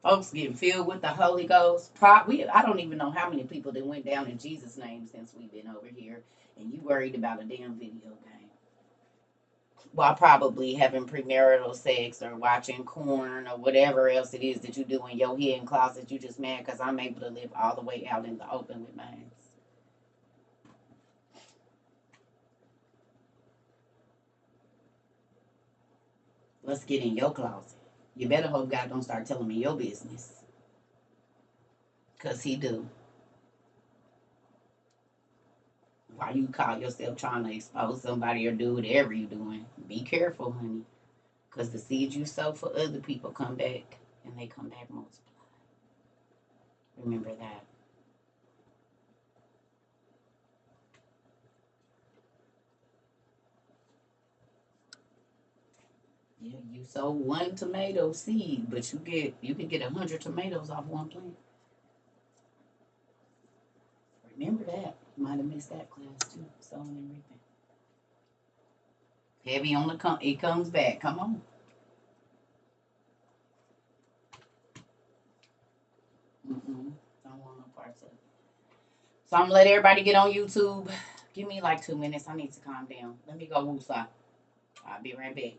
Folks getting filled with the Holy Ghost. I don't even know how many people that went down in Jesus' name since we've been over here. And you worried about a damn video game. While probably having premarital sex or watching porn or whatever else it is that you do in your hidden closet. You just mad because I'm able to live all the way out in the open with mine. Let's get in your closet. You better hope God don't start telling me your business. Because he do. Why you call yourself trying to expose somebody or do whatever you doing? Be careful, honey. Because the seeds you sow for other people come back. And they come back multiplied. Remember that. Yeah, you sow one tomato seed, but you can get 100 tomatoes off one plant. Remember that. You might have missed that class too. Sowing and reaping. Heavy on the it comes back. Come on. Don't want no parts of it. So I'm gonna let everybody get on YouTube. Give me like 2 minutes. I need to calm down. Let me go woosah. I'll be right back.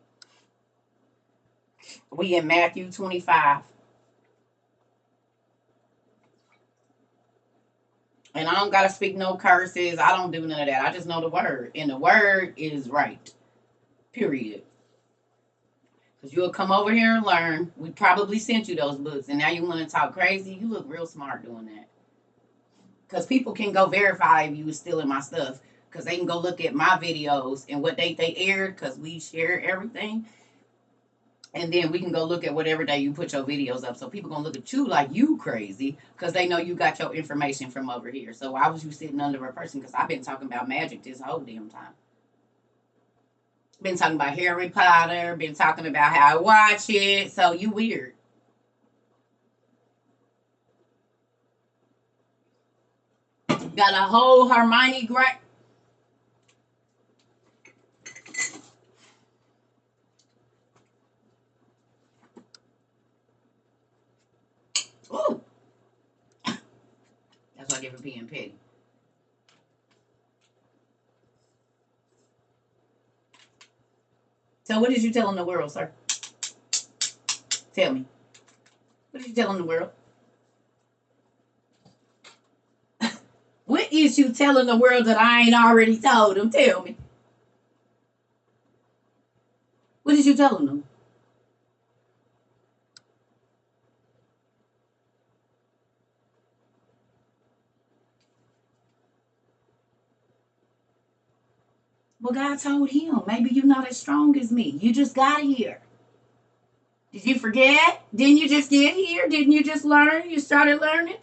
We in Matthew 25. And I don't gotta speak no curses. I don't do none of that. I just know the word. And the word is right. Period. Because you'll come over here and learn. We probably sent you those books. And now you want to talk crazy. You look real smart doing that. Because people can go verify if you was stealing my stuff. Because they can go look at my videos and what they aired. Because we share everything. And then we can go look at whatever day you put your videos up. So people going to look at you like you crazy. Because they know you got your information from over here. So why was you sitting under a person? Because I've been talking about magic this whole damn time. Been talking about Harry Potter. Been talking about how I watch it. So you weird. Got a whole Hermione Granger. Ooh. That's why I give her being petty. So what did you tell in the world, sir? Tell me. What did you tell in the world? What is you telling the world that I ain't already told them? Tell me. What did you tell them? Well, God told him, maybe you're not as strong as me. You just got here. Did you forget? Didn't you just get here? Didn't you just learn? You started learning?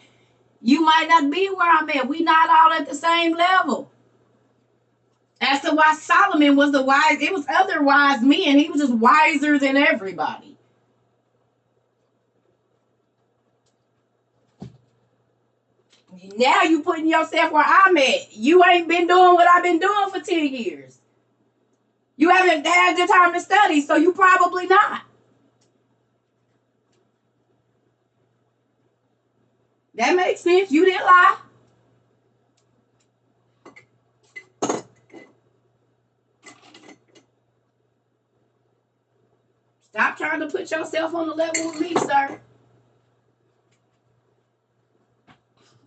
You might not be where I'm at. We not all at the same level. That's why Solomon was the wise. It was other wise men. He was just wiser than everybody. Now you putting yourself where I'm at. You ain't been doing what I've been doing for 10 years. You haven't had the time to study, so you probably not. That makes sense. You didn't lie. Stop trying to put yourself on the level with me, sir.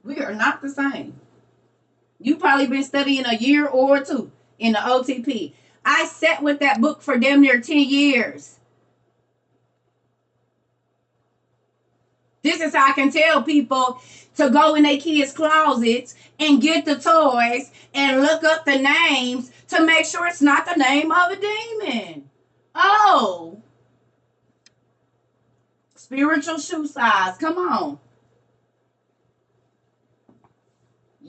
We are not the same. You probably been studying a year or two in the OTP. I sat with that book for damn near 10 years. This is how I can tell people to go in their kids' closets and get the toys and look up the names to make sure it's not the name of a demon. Oh. Spiritual shoe size. Come on.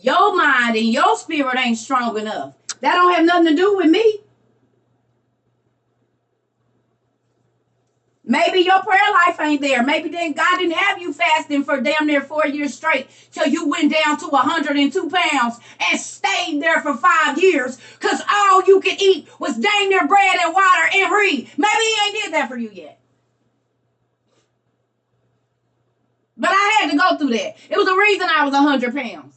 Your mind and your spirit ain't strong enough. That don't have nothing to do with me. Maybe your prayer life ain't there. Maybe then God didn't have you fasting for damn near 4 years straight till you went down to 102 pounds and stayed there for 5 years because all you could eat was damn near bread and water and read. Maybe he ain't did that for you yet. But I had to go through that. It was the reason I was 100 pounds.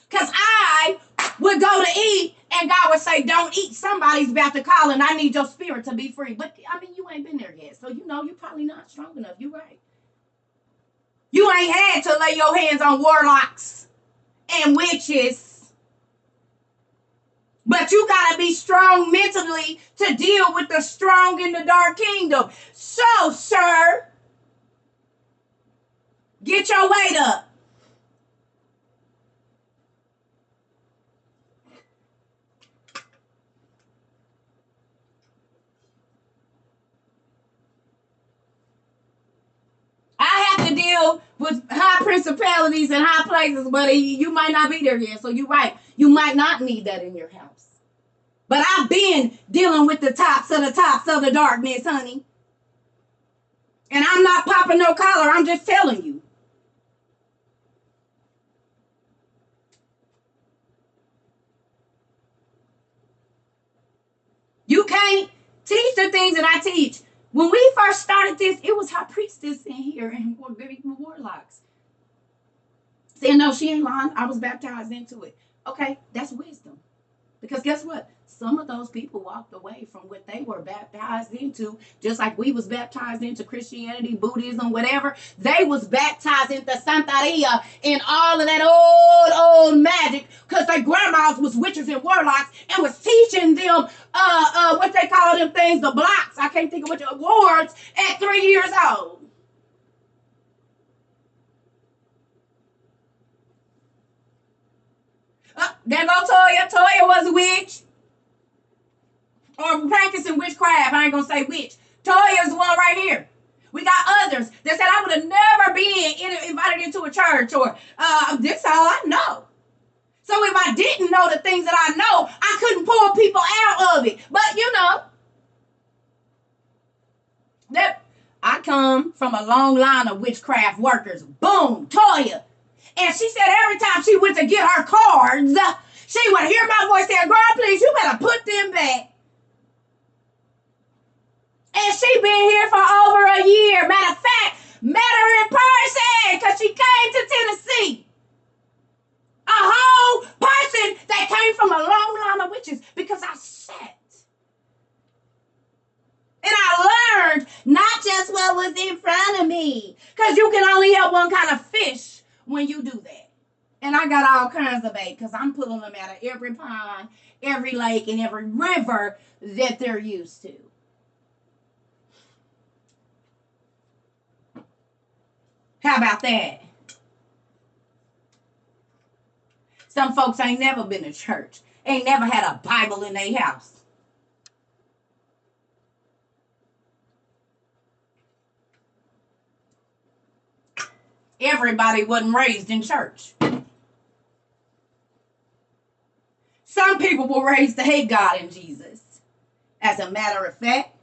Because I would go to eat and God would say, don't eat. Somebody's about to call and I need your spirit to be free. But I mean, you ain't been there yet. So you know you're probably not strong enough. You're right. You ain't had to lay your hands on warlocks and witches. But you got to be strong mentally to deal with the strong in the dark kingdom. So, sir, get your weight up. I have to deal with high principalities and high places, but you might not be there yet. So you're right. You might not need that in your house. But I've been dealing with the tops of the darkness, honey. And I'm not popping no collar. I'm just telling you. You can't teach the things that I teach. When we first started this, it was high priestess in here and warlocks. Saying, no, she ain't lying. I was baptized into it. Okay, that's wisdom. Because guess what? Some of those people walked away from what they were baptized into, just like we was baptized into Christianity, Buddhism, whatever. They was baptized into Santeria and all of that old magic because their grandmas was witches and warlocks and was teaching them what they call them things, the blocks. I can't think of what awards at 3 years old. There go Toya. Toya was a witch. Or practicing witchcraft. I ain't gonna say witch. Toya's the one right here. We got others that said I would have never been invited into a church or this all I know. So if I didn't know the things that I know, I couldn't pull people out of it. But you know, that I come from a long line of witchcraft workers. Boom, Toya. And she said every time she went to get her cards, she would hear my voice saying, girl, please, you better put them back. And she been here for over a year. Matter of fact, met her in person because she came to Tennessee. A whole person that came from a long line of witches because I sat. And I learned not just what was in front of me. Because you can only help one kind of fish when you do that. And I got all kinds of bait because I'm pulling them out of every pond, every lake, and every river that they're used to. How about that? Some folks ain't never been to church. Ain't never had a Bible in their house. Everybody wasn't raised in church. Some people were raised to hate God and Jesus. As a matter of fact,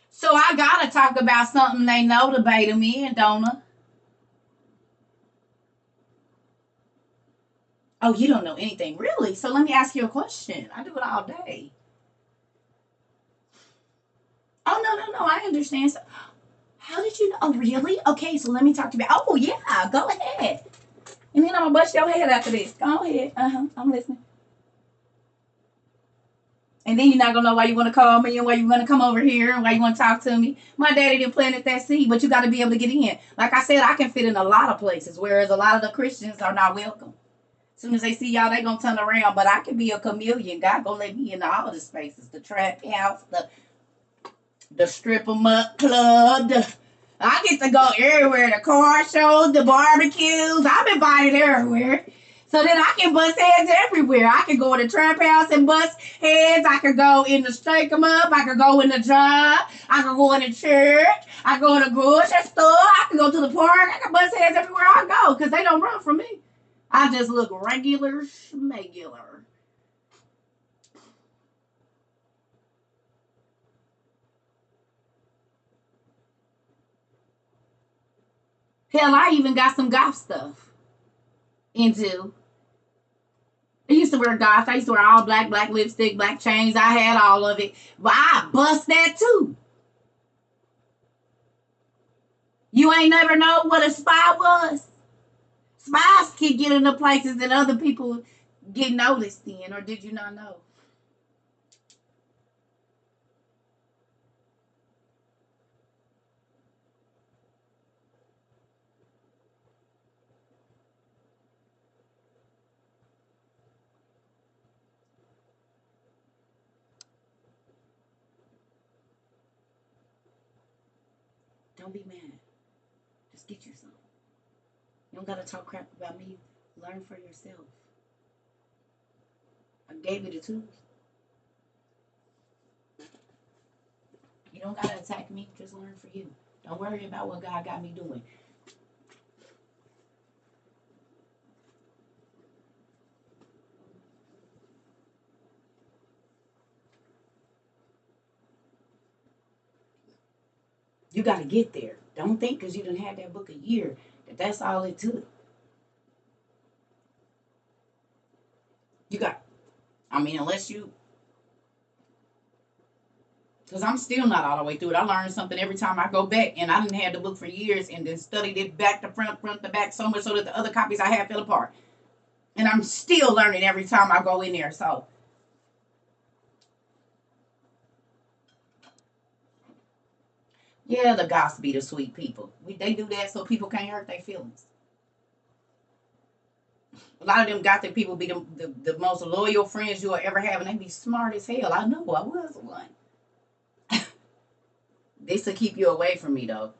so I gotta talk about something they know to bait them in, don't I? Oh, you don't know anything, really? So let me ask you a question. I do it all day. Oh, no, I understand. So, how did you know? Oh, really? Okay, so let me talk to you about. Oh, yeah, go ahead. And then I'm gonna bust your head after this. Go ahead. I'm listening. And then you're not gonna know why you want to call me and why you want to come over here and why you want to talk to me. My daddy didn't plant that seed, but you got to be able to get in. Like I said, I can fit in a lot of places, whereas a lot of the Christians are not welcome. As soon as they see y'all, they gonna turn around. But I can be a chameleon. God gonna let me into all the spaces: the trap house, the strip 'em up club. I get to go everywhere. The car shows, the barbecues. I'm invited everywhere. So then I can bust heads everywhere. I can go in the trap house and bust heads. I can go in the shake 'em up. I can go in the job. I can go in the church. I can go in the grocery store. I can go to the park. I can bust heads everywhere I go because they don't run from me. I just look regular schmegular. Hell, I even got some goth stuff into. I used to wear goth. I used to wear all black, black lipstick, black chains. I had all of it. But I bust that too. You ain't never know what a spy was. Spies can get into places that other people get noticed in, or did you not know? Don't be mad. Just get you some. You don't gotta talk crap about me. Learn for yourself. I gave you the tools. You don't gotta attack me. Just learn for you. Don't worry about what God got me doing. You gotta get there. Don't think because you done had that book a year that that's all it took. You got. I mean, unless you, because I'm still not all the way through it. I learn something every time I go back, and I didn't have the book for years, and then studied it back to front, front to back, so much so that the other copies I had fell apart. And I'm still learning every time I go in there. So yeah, the gospel be the sweet people. They do that so people can't hurt their feelings. A lot of them got their people be the most loyal friends you'll ever have, and they be smart as hell. I know I was one. This will keep you away from me though.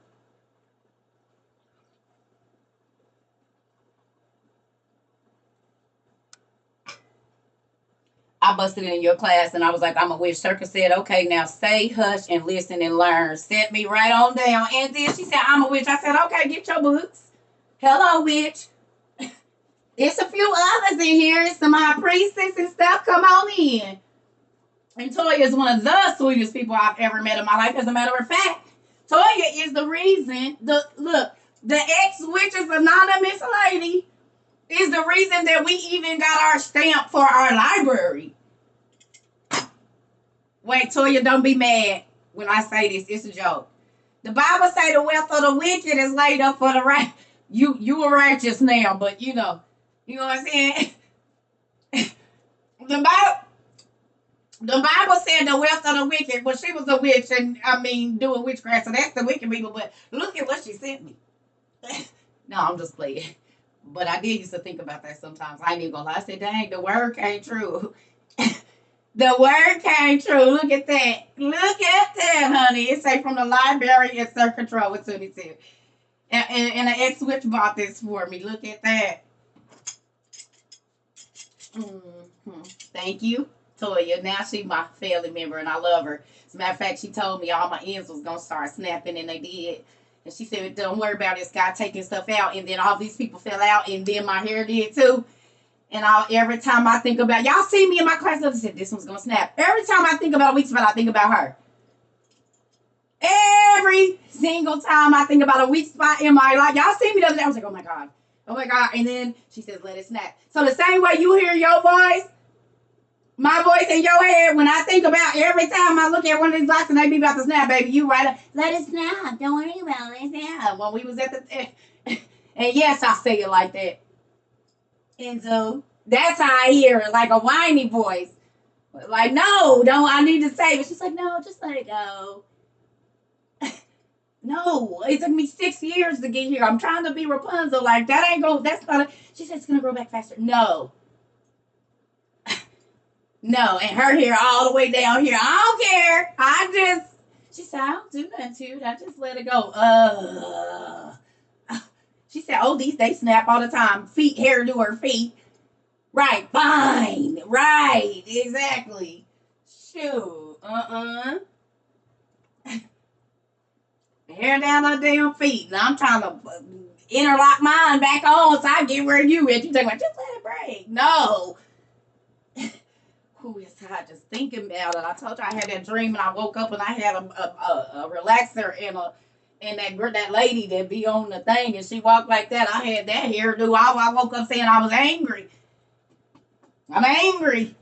I busted in your class and I was like, I'm a witch. Circa said, okay, now stay hush and listen and learn. Set me right on down. And then she said, I'm a witch. I said, okay, get your books. Hello, witch. It's a few others in here. Some high priestess and stuff. Come on in. And Toya is one of the sweetest people I've ever met in my life. As a matter of fact, Toya is the reason, the ex-witches anonymous lady is the reason that we even got our stamp for our library. Wait, Toya, don't be mad when I say this. It's a joke. The Bible say the wealth of the wicked is laid up for the right. You are righteous now, but you know what I'm saying? the Bible the Bible said the wealth of the wicked. Well, she was a witch and I mean doing witchcraft, so that's the wicked people. But look at what she sent me. No, I'm just playing. But I did used to think about that sometimes. I ain't even gonna lie. I said, dang, the word came true. The word came true. Look at that. Look at that, honey. It say from the library at CERCA TROVA 22. And an ex-witch bought this for me. Look at that. Mm-hmm. Thank you, Toya. Now she's my family member and I love her. As a matter of fact, she told me all my ends was going to start snapping and they did. And she said, don't worry about this guy taking stuff out. And then all these people fell out and then my hair did too. And every time I think about, y'all see me in my class, I said, this one's going to snap. Every time I think about a weak spot, I think about her. Every single time I think about a weak spot in my life, y'all see me the other day, I was like, oh my God. Oh my God. And then she says, let it snap. So the same way you hear your voice, my voice in your head, when I think about every time I look at one of these blocks and they be about to snap, baby, you right up, let it snap. Don't worry about it. Snap. When we was at the, and yes, I say it like that. And so that's how I hear it, like a whiny voice. Like, no, don't, I need to save it. She's like, no, just let it go. No, it took me 6 years to get here. I'm trying to be Rapunzel. Like, that ain't go, that's not, she said it's going to grow back faster. No. No, and her hair all the way down here. I don't care. She said, I don't do nothing to it. I just let it go. She said, oh, they snap all the time. Feet, hair to her feet. Right, fine. Right, exactly. Shoot. Hair down her damn feet. And I'm trying to interlock mine back on so I get where you at. You think, like, just let it break. No. Who is hot just thinking about it? I told you I had that dream and I woke up and I had a relaxer and that lady that be on the thing and she walked like that. I had that hairdo. I woke up saying I was angry. I'm angry.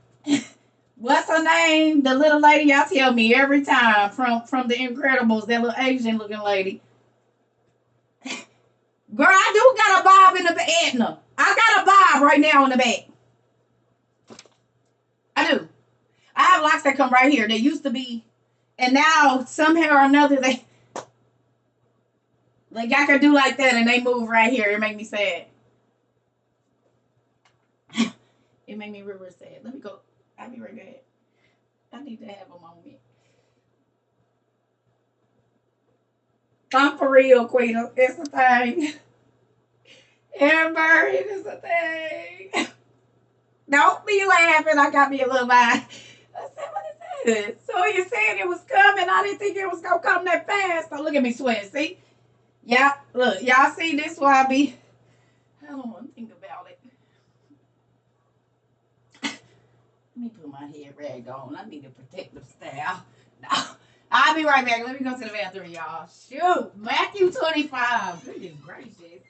What's her name? The little lady y'all tell me every time from the Incredibles, that little Asian looking lady. Girl, I do got a bob in the back. Edna. I got a bob right now in the back. I do. I have locks that come right here. They used to be, and now somehow or another they like I can do like that and they move right here. It make me sad. It made me real, real sad. Let me go. I'll be right back. I need to have a moment. I'm for real, Queen. It's a thing. Amber, it is a thing. Don't be laughing. I got me a little laugh. I said, what is this? So you said it was coming. I didn't think it was going to come that fast. So look at me sweating. See? Yeah, look. Y'all see this? Why I be. I don't want to think about it. Let me put my head rag on. I need a protective style. No. I'll be right back. Let me go to the bathroom, y'all. Shoot. Matthew 25. Goodness gracious.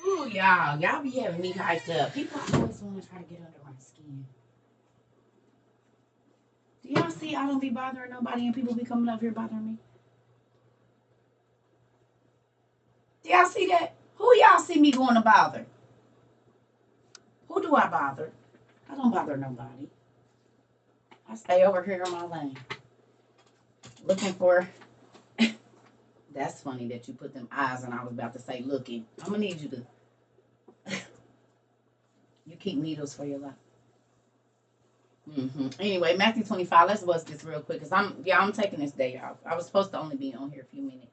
Ooh, y'all be having me hyped up. People always want to try to get under my skin. Do y'all see I don't be bothering nobody and people be coming up here bothering me? Do y'all see that? Who y'all see me going to bother? Who do I bother? I don't bother nobody. I stay over here in my lane. Looking for. That's funny that you put them eyes and I was about to say looking. I'm going to need you to. You keep needles for your life. Anyway, Matthew 25. Let's bust this real quick because I'm taking this day off. I was supposed to only be on here a few minutes.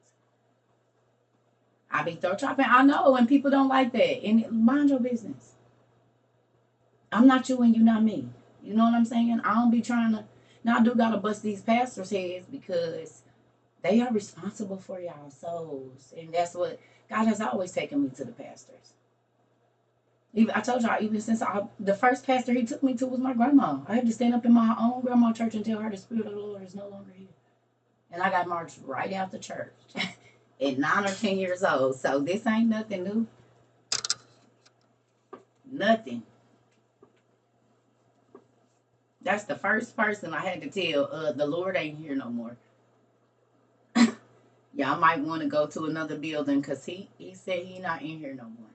I be throat chopping. I know, and people don't like that. And mind your business. I'm not you and you not me. You know what I'm saying? I don't be trying to. Now I do gotta bust these pastors' heads because they are responsible for y'all souls, and that's what God has always taken me to the pastors. Even I told y'all, even since the first pastor He took me to was my grandma. I had to stand up in my own grandma church and tell her the Spirit of the Lord is no longer here, and I got marched right out the church at 9 or 10 years old. So this ain't nothing new. Nothing. That's the first person I had to tell. The Lord ain't here no more. Y'all might want to go to another building because he said He not in here no more.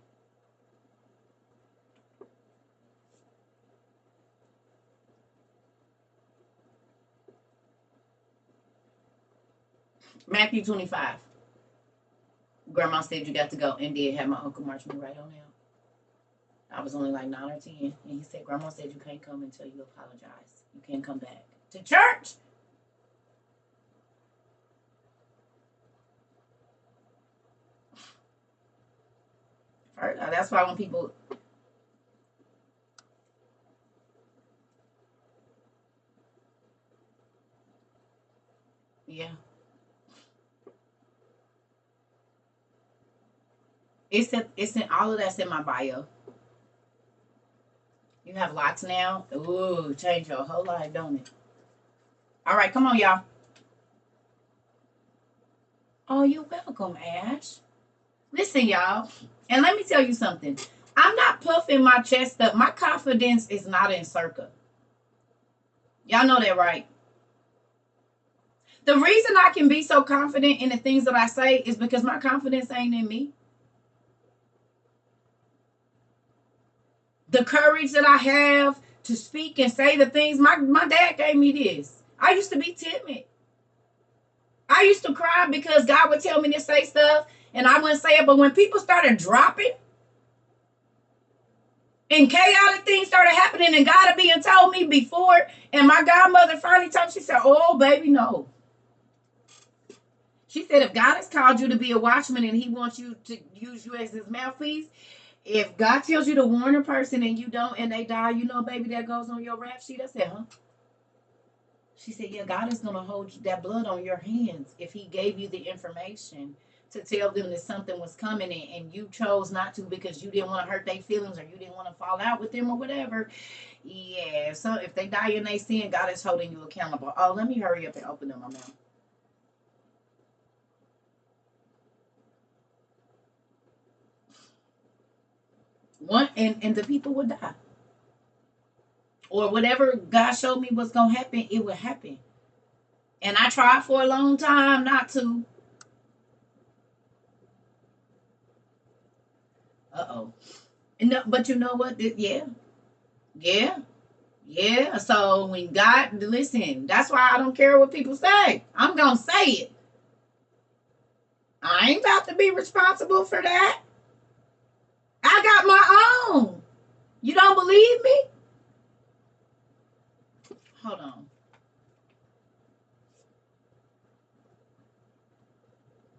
Matthew 25. Grandma said you got to go and did have my uncle march me right on I was only like 9 or 10. And he said, Grandma said you can't come until you apologize. You can't come back to church. That's why when people, yeah, it's in all of that's in my bio. You have lots now. Ooh, change your whole life, don't it? All right, come on, y'all. Oh, you're welcome, Ash. Listen, y'all, and let me tell you something. I'm not puffing my chest up. My confidence is not in CERCA. Y'all know that, right? The reason I can be so confident in the things that I say is because my confidence ain't in me. The courage that I have to speak and say the things, my dad gave me this. I used to be timid. I used to cry because God would tell me to say stuff and I wouldn't say it. But when people started dropping and chaotic things started happening and God had been told me before, and my godmother finally told me, she said, oh, baby, no. She said, if God has called you to be a watchman and he wants you to use you as his mouthpiece, if God tells you to warn a person and you don't and they die, you know, baby, that goes on your rap sheet. I said, huh? She said, yeah, God is going to hold that blood on your hands if he gave you the information to tell them that something was coming and you chose not to because you didn't want to hurt their feelings or you didn't want to fall out with them or whatever. Yeah, so if they die in their sin, God is holding you accountable. Oh, let me hurry up and open up my mouth. One and the people would die. Or whatever God showed me was gonna happen, it would happen. And I tried for a long time not to. Uh-oh. No, but you know what? Yeah, yeah, yeah. So when God, listen, that's why I don't care what people say. I'm gonna say it. I ain't about to be responsible for that. I got my own. You don't believe me? Hold on.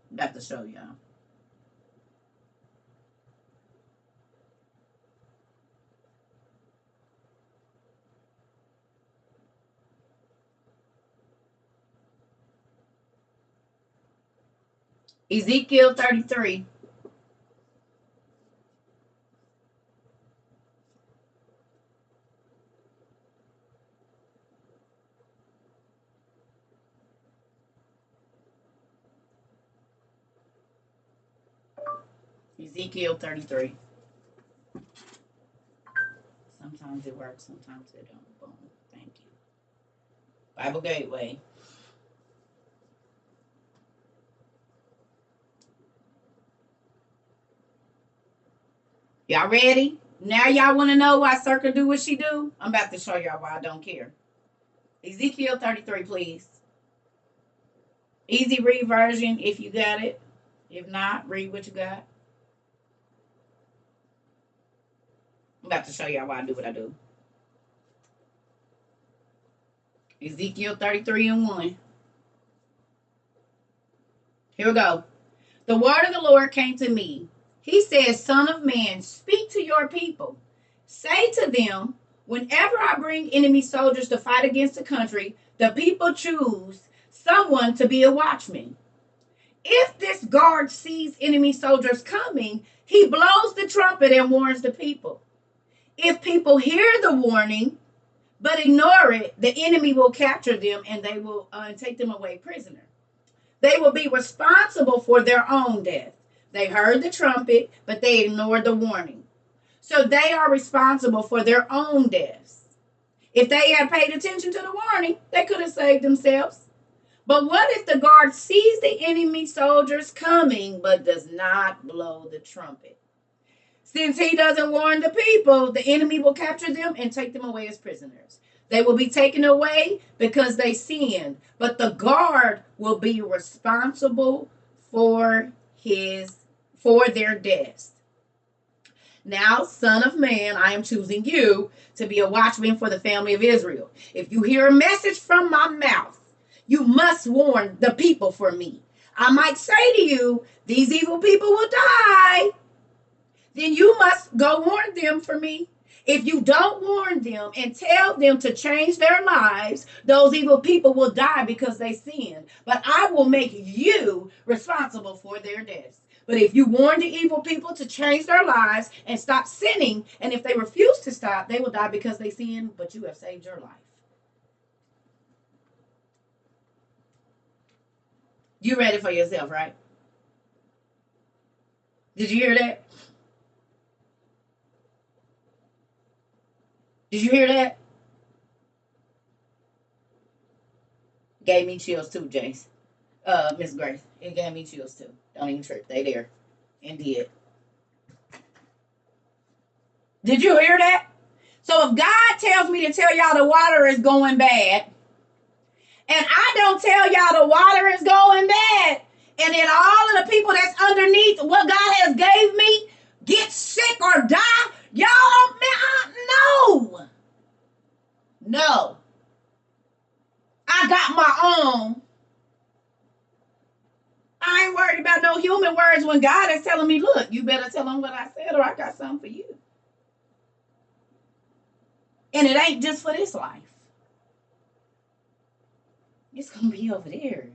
I'm about to show y'all. Ezekiel 33. Ezekiel 33. Sometimes it works, sometimes it don't. Boom. Thank you. Bible Gateway. Y'all ready? Now y'all want to know why CERCA do what she do? I'm about to show y'all why I don't care. Ezekiel 33, please. Easy read version if you got it. If not, read what you got. I'm about to show y'all why I do what I do. Ezekiel 33 and 1. Here we go. The word of the Lord came to me. He says, Son of man, speak to your people. Say to them, whenever I bring enemy soldiers to fight against the country, the people choose someone to be a watchman. If this guard sees enemy soldiers coming, he blows the trumpet and warns the people. If people hear the warning but ignore it, the enemy will capture them and they will take them away prisoner. They will be responsible for their own death. They heard the trumpet, but they ignored the warning. So they are responsible for their own deaths. If they had paid attention to the warning, they could have saved themselves. But what if the guard sees the enemy soldiers coming but does not blow the trumpet? Since he doesn't warn the people, the enemy will capture them and take them away as prisoners. They will be taken away because they sinned, but the guard will be responsible for their deaths. Now, son of man, I am choosing you to be a watchman for the family of Israel. If you hear a message from my mouth, you must warn the people for me. I might say to you, these evil people will die. Then you must go warn them for me. If you don't warn them and tell them to change their lives, those evil people will die because they sinned. But I will make you responsible for their deaths. But if you warn the evil people to change their lives and stop sinning, and if they refuse to stop, they will die because they sin, but you have saved your life. You read it for yourself, right? Did you hear that? Did you hear that? Gave me chills too, Jace. Miss Grace. It gave me chills too. Don't even trip. They there. Indeed. Did you hear that? So if God tells me to tell y'all the water is going bad, and I don't tell y'all the water is going bad, and then all of the people that's underneath what God has gave me get sick or die, y'all don't, no. No. I got my own. I ain't worried about no human words when God is telling me, look, you better tell them what I said or I got something for you. And it ain't just for this life. It's going to be over there.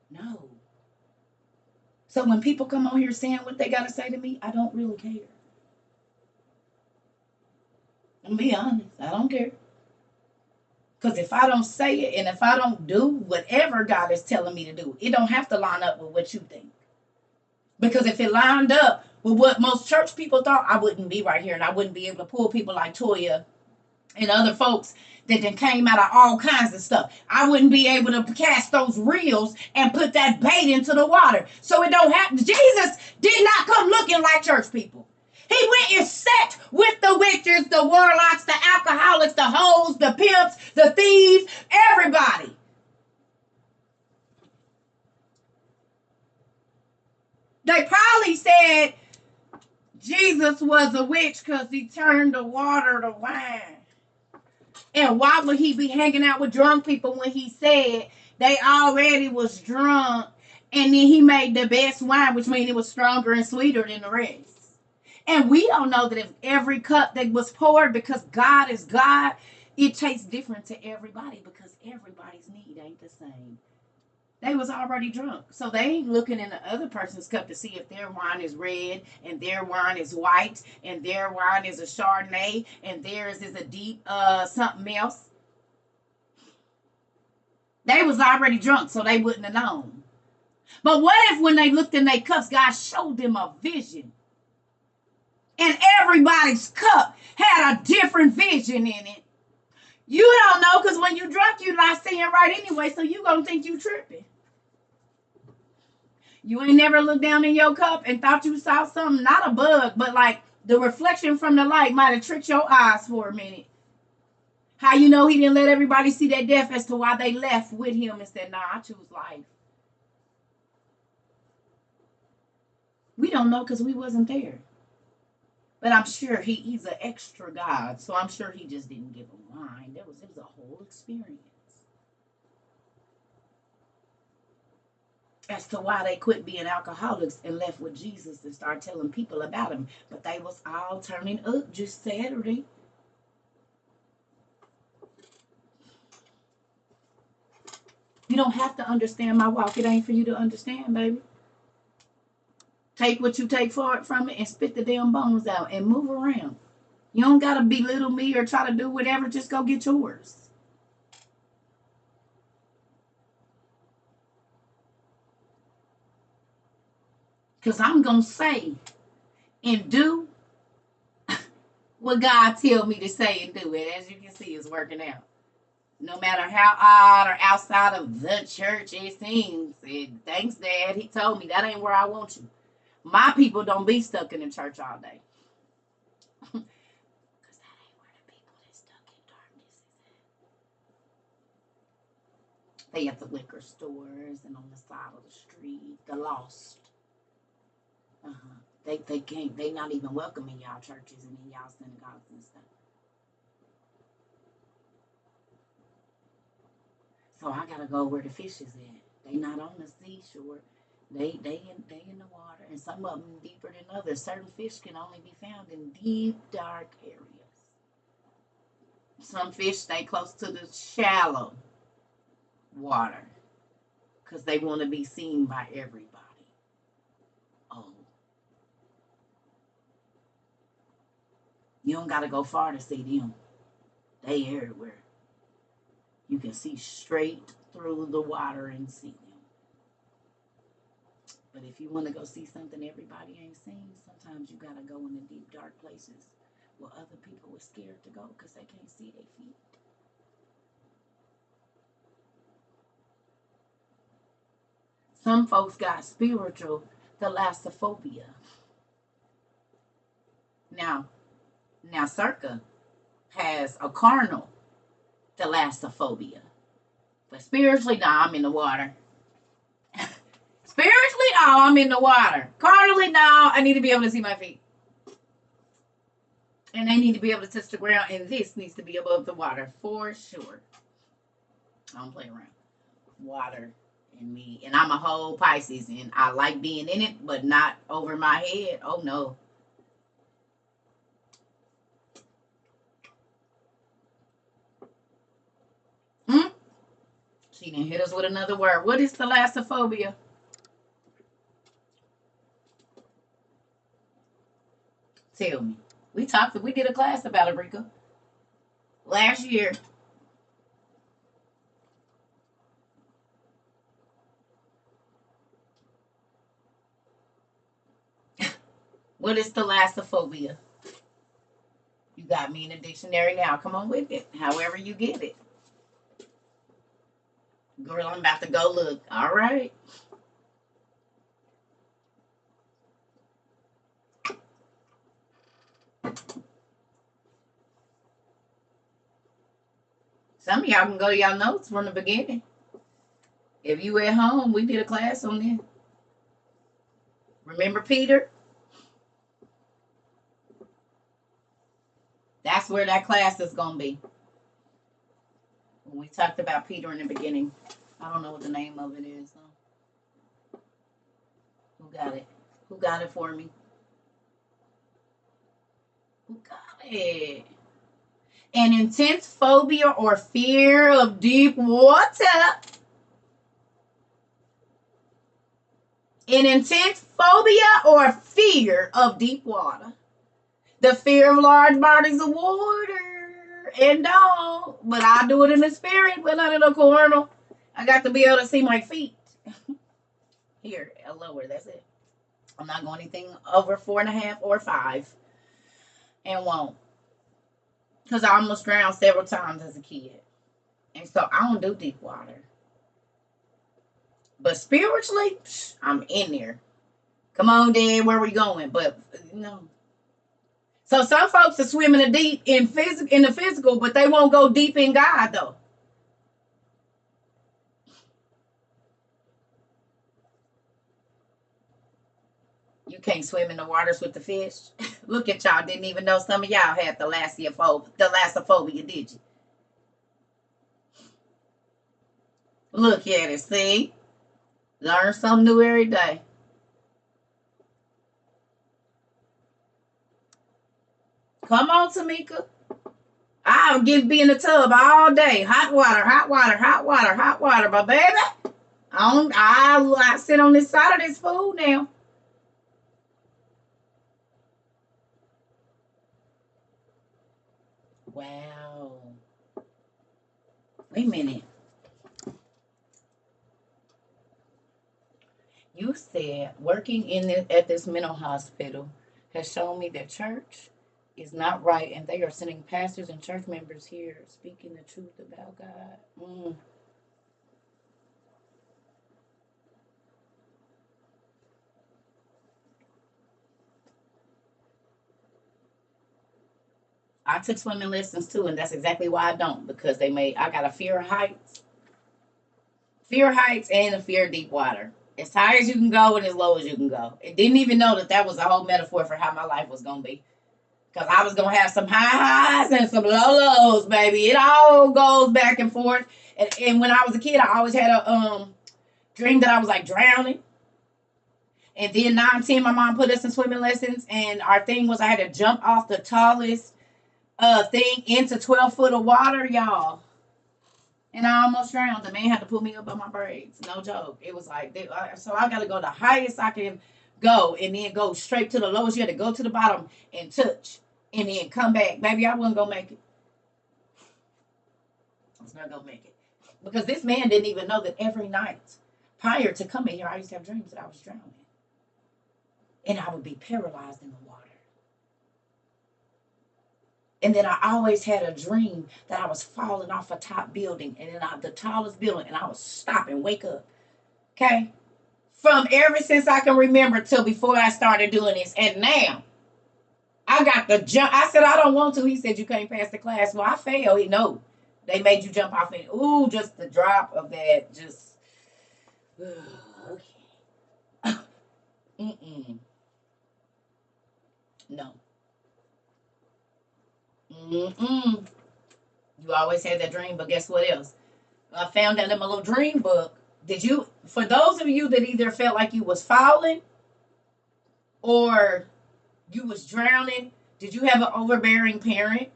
No. So when people come on here saying what they got to say to me, I don't really care. I'm going to be honest. I don't care. Because if I don't say it and if I don't do whatever God is telling me to do, it don't have to line up with what you think. Because if it lined up with what most church people thought, I wouldn't be right here. And I wouldn't be able to pull people like Toya and other folks that then came out of all kinds of stuff. I wouldn't be able to cast those reels and put that bait into the water. So it don't happen. Jesus did not come looking like church people. He went and sat with the witches, the warlocks, the alcoholics, the hoes, the pimps, the thieves, everybody. They probably said Jesus was a witch because he turned the water to wine. And why would he be hanging out with drunk people when he said they already was drunk and then he made the best wine, which means it was stronger and sweeter than the rest? And we don't know that if every cup that was poured, because God is God, it tastes different to everybody because everybody's need ain't the same. They was already drunk. So they ain't looking in the other person's cup to see if their wine is red and their wine is white and their wine is a Chardonnay and theirs is a deep something else. They was already drunk, so they wouldn't have known. But what if when they looked in their cups, God showed them a vision? And everybody's cup had a different vision in it. You don't know because when you drunk, you're not seeing right anyway, so you gonna think you tripping. You ain't never looked down in your cup and thought you saw something, not a bug, but like the reflection from the light might have tricked your eyes for a minute. How you know he didn't let everybody see that death as to why they left with him and said, nah, I choose life. We don't know because we wasn't there. But I'm sure he's an extra God, so I'm sure he just didn't give them wine. It was a whole experience. As to why they quit being alcoholics and left with Jesus and start telling people about him. But they was all turning up just Saturday. You don't have to understand my walk. It ain't for you to understand, baby. Take what you take for it from it and spit the damn bones out and move around. You don't got to belittle me or try to do whatever. Just go get yours. Because I'm going to say and do what God tell me to say and do it. As you can see, it's working out. No matter how odd or outside of the church it seems. And thanks, Dad. He told me that ain't where I want you. My people don't be stuck in the church all day. Because that ain't where the people that's stuck in darkness is at. They at the liquor stores and on the side of the street. The lost. They can't. They not even welcome in y'all churches and in y'all synagogues and stuff. So I gotta go where the fish is at. They not on the seashore. They in the water, and some of them deeper than others. Certain fish can only be found in deep, dark areas. Some fish stay close to the shallow water because they want to be seen by everybody. Oh, you don't gotta go far to see them. They everywhere. You can see straight through the water and see them. But if you want to go see something everybody ain't seen, sometimes you gotta go in the deep dark places where other people are scared to go because they can't see their feet. Some folks got spiritual thalassophobia. Now, CERCA has a carnal thalassophobia, but spiritually, nah, I'm in the water. Spiritually, oh, I'm in the water. Carnally, no, I need to be able to see my feet. And they need to be able to touch the ground, and this needs to be above the water for sure. I don't play around. Water and me. And I'm a whole Pisces, and I like being in it, but not over my head. Oh, no. She didn't hit us with another word. What is thalassophobia? Tell me. We did a class about it, Rika. Last year. What is thalassophobia? You got me in a dictionary now. Come on with it. However you get it. Girl, I'm about to go look. All right. Some of y'all can go to y'all notes from the beginning. If you at home, we did a class on that. Remember Peter? That's where that class is going to be. When we talked about Peter in the beginning. I don't know what the name of it is. So. Who got it? Who got it for me? Who got it? An intense phobia or fear of deep water. An intense phobia or fear of deep water. The fear of large bodies of water. And no, but I do it in the spirit, but not in the carnal. I got to be able to see my feet. Here, lower, that's it. I'm not going anything over 4.5 or 5. And won't. Because I almost drowned several times as a kid. And so I don't do deep water. But spiritually, I'm in there. Come on, Dad, where we going? But no. So some folks are swimming deep in the physical, but they won't go deep in God, though. You can't swim in the waters with the fish. Look at y'all. Didn't even know some of y'all had thalassophobia, did you? Look at it, see? Learn something new every day. Come on, Tamika. I'll be in the tub all day. Hot water, hot water, hot water, hot water. But baby, I sit on this side of this food now. Wow. Wait a minute. You said working at this mental hospital has shown me that church is not right, and they are sending pastors and church members here speaking the truth about God. I took swimming lessons too, and that's exactly why I don't, because I got a fear of heights and a fear of deep water. As high as you can go and as low as you can go. It didn't even know that that was a whole metaphor for how my life was gonna be. Because I was gonna have some high highs and some low lows, baby. It all goes back and forth. And when I was a kid, I always had a dream that I was like drowning. And then 9, 10, my mom put us in swimming lessons, and our thing was I had to jump off the tallest thing into 12 foot of water, y'all. And I almost drowned. The man had to pull me up by my braids. No joke. It was like, so I got to go the highest I can go and then go straight to the lowest. You had to go to the bottom and touch and then come back. Baby, I wasn't going to make it. I was not going to make it. Because this man didn't even know that every night prior to coming here, I used to have dreams that I was drowning. And I would be paralyzed in the water. And then I always had a dream that I was falling off a top building, and then the tallest building, and I would stop and wake up. Okay? From ever since I can remember till before I started doing this. And now, I got the jump. I said, I don't want to. He said, you can't pass the class. Well, I failed. He know. They made you jump off. And, ooh, just the drop of that. Just, okay. Mm-mm. No. Mm-mm. You always had that dream, but guess what else? I found that in my little dream book. Did you, for those of you that either felt like you was falling or you was drowning, did you have an overbearing parent?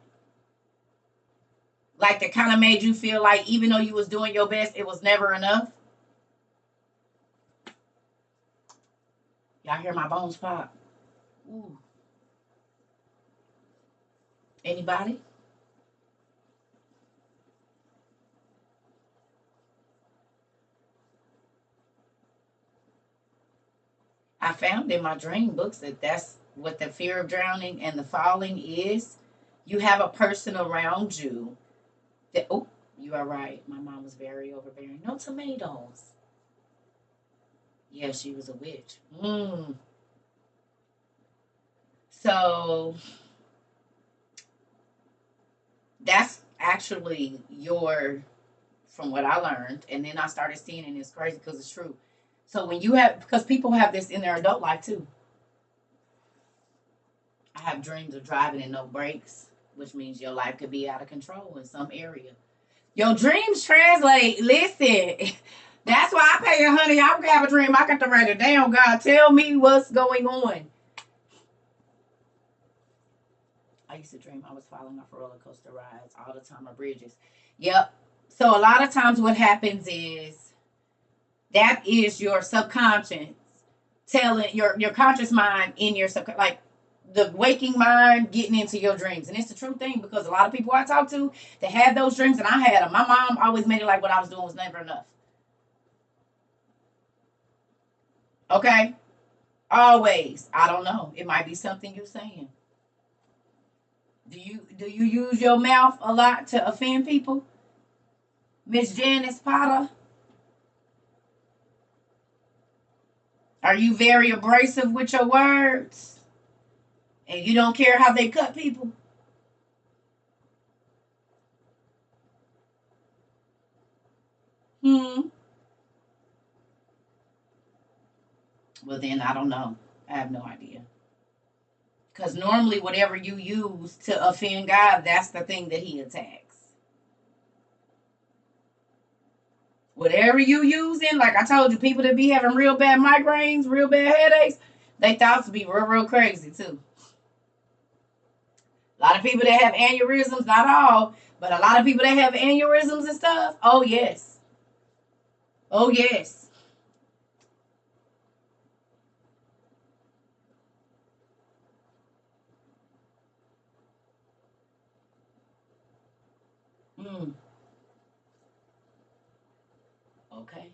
Like that kind of made you feel like even though you was doing your best, it was never enough? Y'all hear my bones pop? Ooh. Anybody? I found in my dream books that that's what the fear of drowning and the falling is. You have a person around you that, oh, you are right. My mom was very overbearing. No tomatoes. Yeah, she was a witch. So that's actually your, from what I learned, and then I started seeing it, and it's crazy because it's true. So when you have, because people have this in their adult life too. I have dreams of driving and no brakes, which means your life could be out of control in some area. Your dreams translate. Listen, that's why I pay you, honey. I have a dream. I got to write it down. God, tell me what's going on. I used to dream I was falling off roller coaster rides all the time, or bridges. Yep. So a lot of times what happens is that is your subconscious telling your conscious mind in your like the waking mind getting into your dreams. And it's the true thing because a lot of people I talk to that had those dreams, and I had them. My mom always made it like what I was doing was never enough. Okay? Always. I don't know. It might be something you saying. Do you use your mouth a lot to offend people? Miss Janice Potter? Are you very abrasive with your words? And you don't care how they cut people? Hmm. Well, then I don't know. I have no idea. Because normally, whatever you use to offend God, that's the thing that He attacks. Whatever you using, like I told you, people that be having real bad migraines, real bad headaches, they thoughts be real, real crazy too. A lot of people that have aneurysms, not all, but a lot of people that have aneurysms and stuff. Oh yes, oh yes. Mm, okay.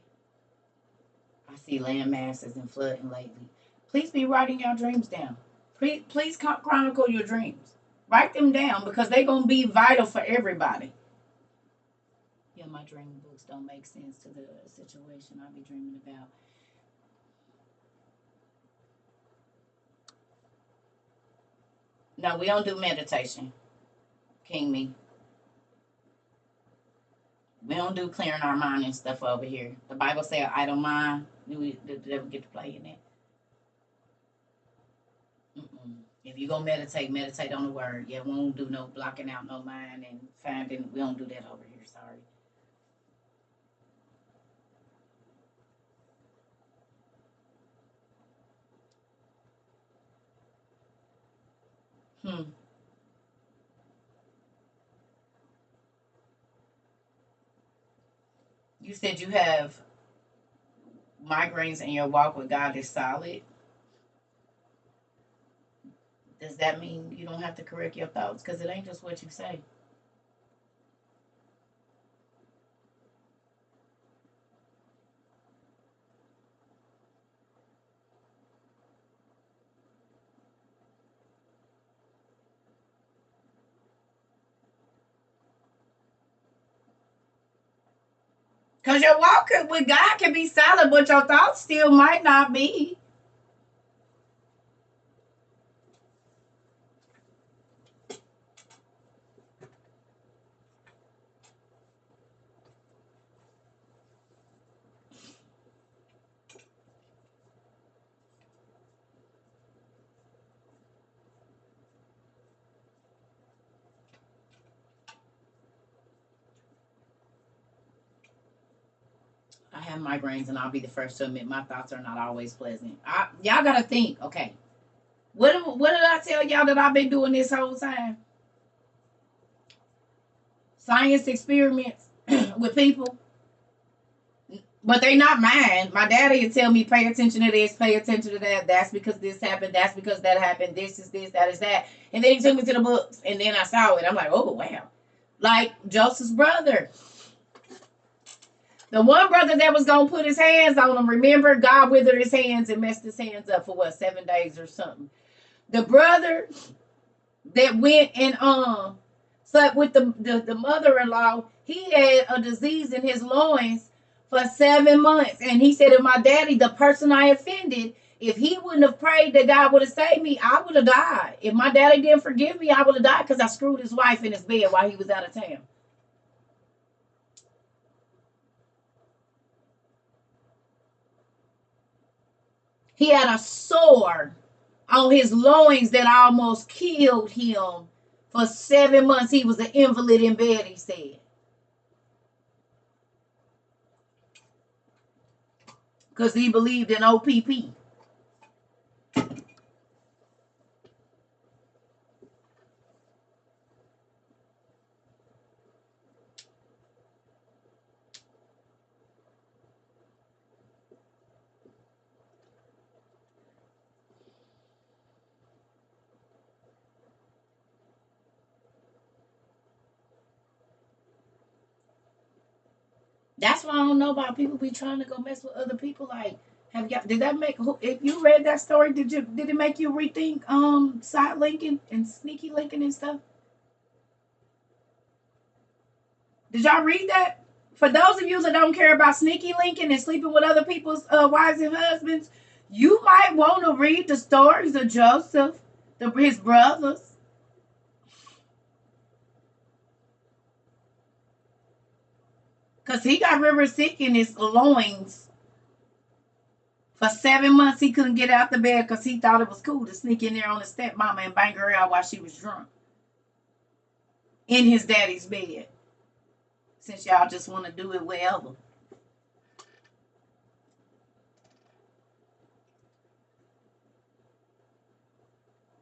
I see land masses and flooding lately. Please be writing your dreams down. Please chronicle your dreams. Write them down because they're gonna be vital for everybody. Yeah, my dream books don't make sense to the situation I be dreaming about. No, we don't do meditation, King Me. We don't do clearing our mind and stuff over here. The Bible say an idle mind. The devil get to play in that. Mm-mm. If you go meditate, meditate on the word. Yeah, we won't do no blocking out no mind and finding. We don't do that over here. Sorry. Hmm. You said you have migraines and your walk with God is solid. Does that mean you don't have to correct your thoughts? Because it ain't just what you say. Because your walk with God can be solid, but your thoughts still might not be. I have migraines, and I'll be the first to admit my thoughts are not always pleasant. Y'all gotta think. Okay, what did I tell y'all that I've been doing this whole time? Science experiments with people, but they not mine. My daddy would tell me, pay attention to this, pay attention to that. That's because this happened. That's because that happened. This is this, that is that. And then he took me to the books, and then I saw it. I'm like, oh wow, like Joseph's brother. The one brother that was gonna put his hands on him, remember, God withered his hands and messed his hands up for what, 7 days or something. The brother that went and slept with the mother-in-law, he had a disease in his loins for 7 months. And he said, if my daddy, the person I offended, if he wouldn't have prayed that God would have saved me, I would have died. If my daddy didn't forgive me, I would have died because I screwed his wife in his bed while he was out of town. He had a sore on his loins that almost killed him. For 7 months, he was an invalid in bed, he said. Because he believed in OPP. That's why I don't know about people be trying to go mess with other people. Like, have y'all, did that make, if you read that story, did it make you rethink side linking and sneaky linking and stuff? Did y'all read that? For those of you that don't care about sneaky linking and sleeping with other people's wives and husbands, you might want to read the stories of Joseph, his brothers. Because he got river sick in his loins. For 7 months, he couldn't get out the bed because he thought it was cool to sneak in there on his stepmama and bang her out while she was drunk in his daddy's bed. Since y'all just want to do it wherever.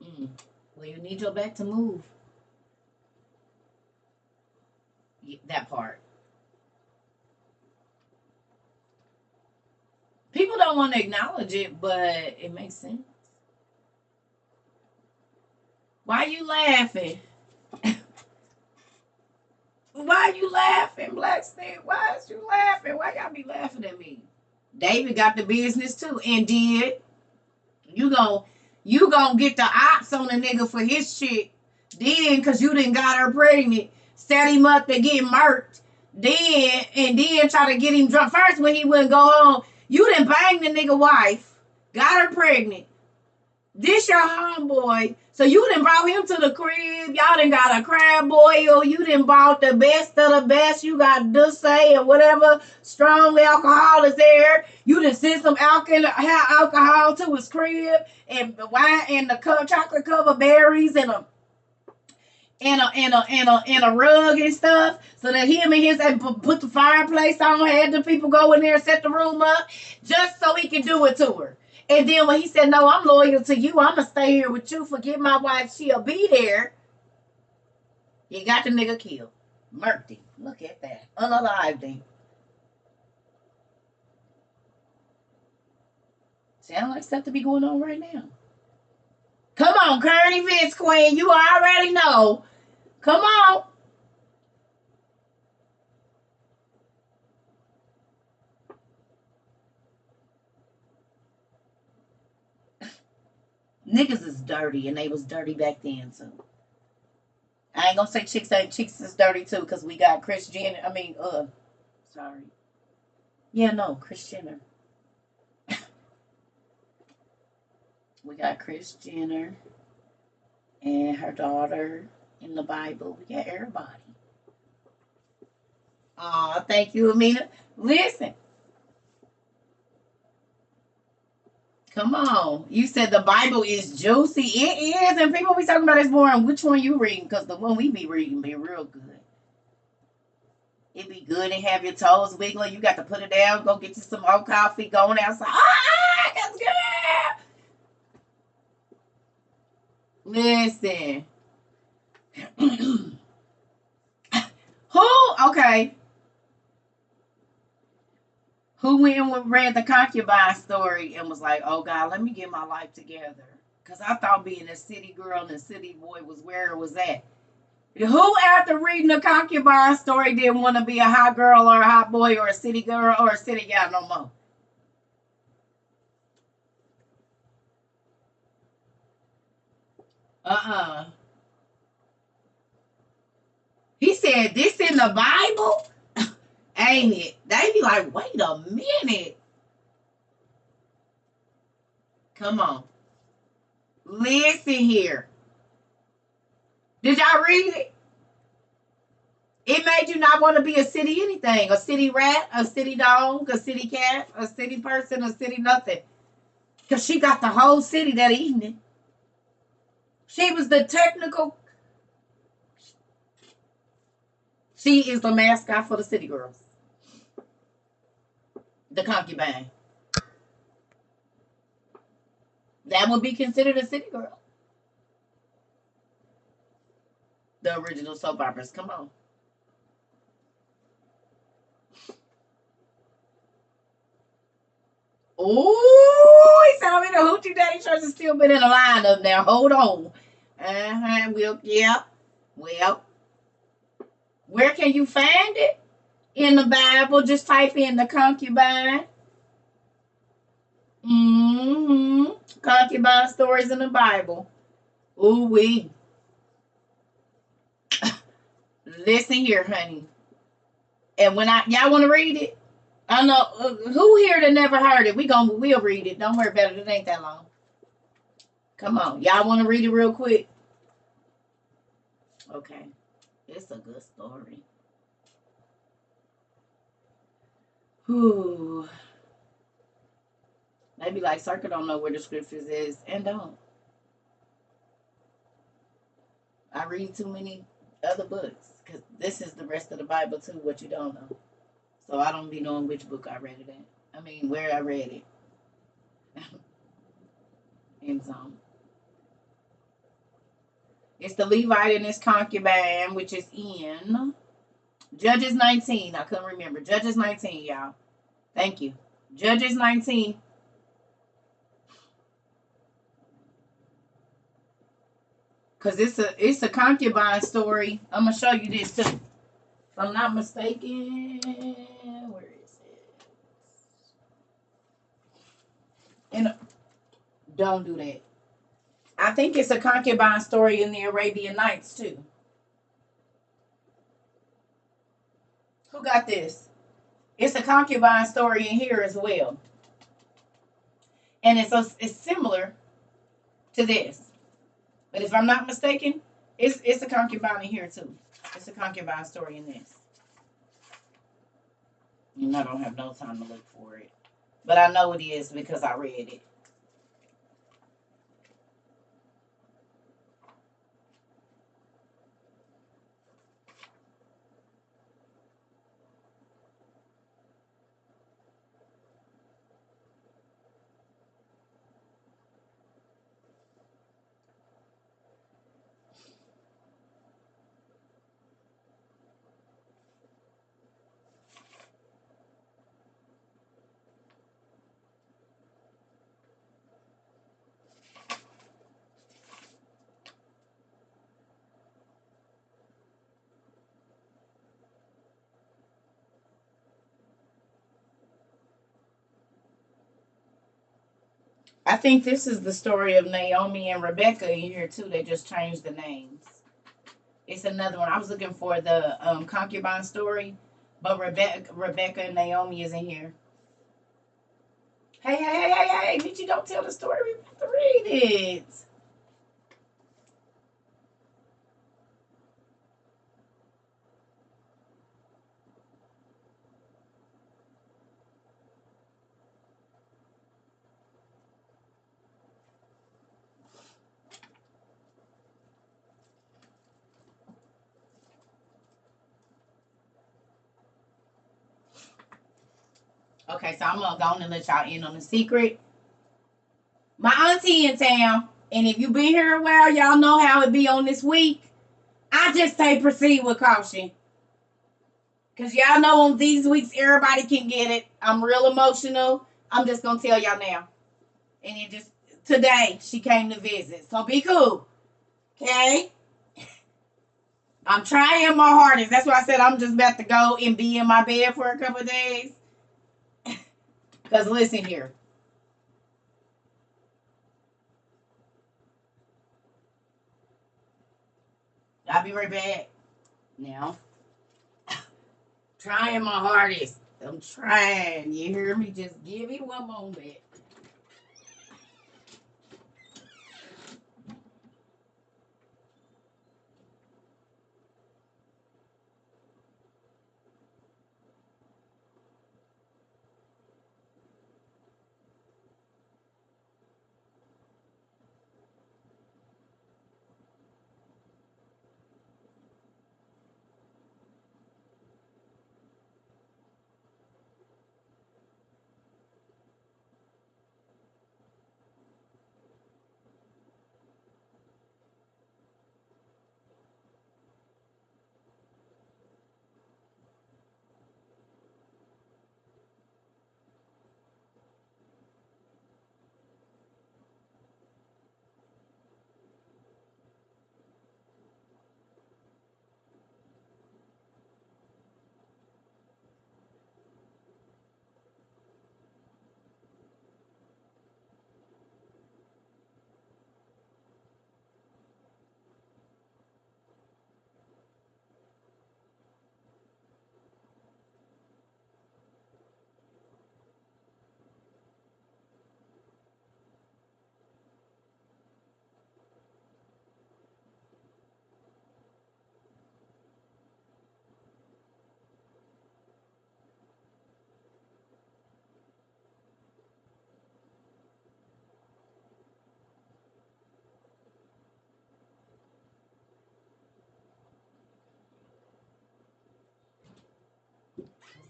Mm. Well, you need your back to move. That part. People don't want to acknowledge it, but it makes sense. Why are you laughing? Why are you laughing, Blacksmith? Why is you laughing? Why y'all be laughing at me? David got the business too, and did. You gon' you gon' get the ops on the nigga for his shit. Then, cause you didn't got her pregnant, set him up to get murked. Then try to get him drunk. First, when he wouldn't go home, you didn't bang the nigga wife, got her pregnant. This your homeboy. So you done brought him to the crib. Y'all done got a crab boil. You done bought the best of the best. You got Douce and whatever strong alcohol is there. You done sent some alcohol to his crib and the wine and the chocolate covered berries and a rug and stuff, so that him and his and put the fireplace on, had the people go in there and set the room up, just so he can do it to her. And then when he said, "No, I'm loyal to you. I'm gonna stay here with you. Forget my wife. She'll be there." You got the nigga killed, murked him. Look at that, unalived him. Sound like stuff to be going on right now. Come on, current events queen. You already know. Come on. Niggas is dirty, and they was dirty back then too. I ain't gonna say chicks is dirty too, cause we got Kris Jenner. Sorry. Yeah, no, Kris Jenner. We got Kris Jenner and her daughter in the Bible. We got everybody. Oh, thank you, Amina. Listen, come on. You said the Bible is juicy. It is, and people be talking about it's boring. Which one you reading? Because the one we be reading be real good. It be good and have your toes wiggling. You got to put it down. Go get you some more coffee. Going outside. Ah, that's good. Listen. Who? Okay. Who went and read the concubine story and was like, "Oh God, let me get my life together"? Because I thought being a city girl and a city boy was where it was at. Who, after reading the concubine story, didn't want to be a hot girl or a hot boy or a city girl or a city guy no more? Uh-uh. He said, "This in the Bible? Ain't it?" They be like, "Wait a minute. Come on. Listen here. Did y'all read it? It made you not want to be a city anything. A city rat, a city dog, a city cat, a city person, a city nothing. Because she got the whole city that evening. She was the technical. She is the mascot for the city girls. The concubine. That would be considered a city girl. The original soap operas. Come on. Oh, he said, "I'm in the Hoochie Daddy shirts and still been in the lineup now. Hold on." Yeah. Well, where can you find it? In the Bible. Just type in the concubine. Mm-hmm. Concubine stories in the Bible. Ooh wee. Listen here, honey. And when y'all want to read it, I know who here that never heard it. We'll read it. Don't worry about it. It ain't that long. Come on, y'all want to read it real quick? Okay, it's a good story. Whew. Maybe like CERCA don't know where the scriptures is and don't. I read too many other books because this is the rest of the Bible too. What you don't know, so I don't be knowing which book I read it at. I mean, where I read it. And it's the Levite and his concubine, which is in Judges 19. I couldn't remember. Judges 19, y'all. Thank you. Judges 19. Because it's a concubine story. I'm gonna show you this too. If I'm not mistaken, where is it? And don't do that. I think it's a concubine story in the Arabian Nights too. Who got this? It's a concubine story in here as well, and it's similar to this. But if I'm not mistaken, it's a concubine in here too. It's a concubine story in this. And I don't have no time to look for it. But I know it is because I read it. I think this is the story of Naomi and Rebecca in here too. They just changed the names. It's another one. I was looking for the concubine story, but Rebecca and Naomi is in here. Hey, Mitchie, don't tell the story. We have to read it. Okay, so I'm gonna go on and let y'all in on the secret. My auntie in town, and if you've been here a while, y'all know how it be on this week. I just say proceed with caution. Cause y'all know on these weeks everybody can get it. I'm real emotional. I'm just gonna tell y'all now. And it just today she came to visit. So be cool. Okay? I'm trying my hardest. That's why I said I'm just about to go and be in my bed for a couple of days. Cause listen here. I'll be right back. Now. Trying my hardest. I'm trying. You hear me? Just give me one moment.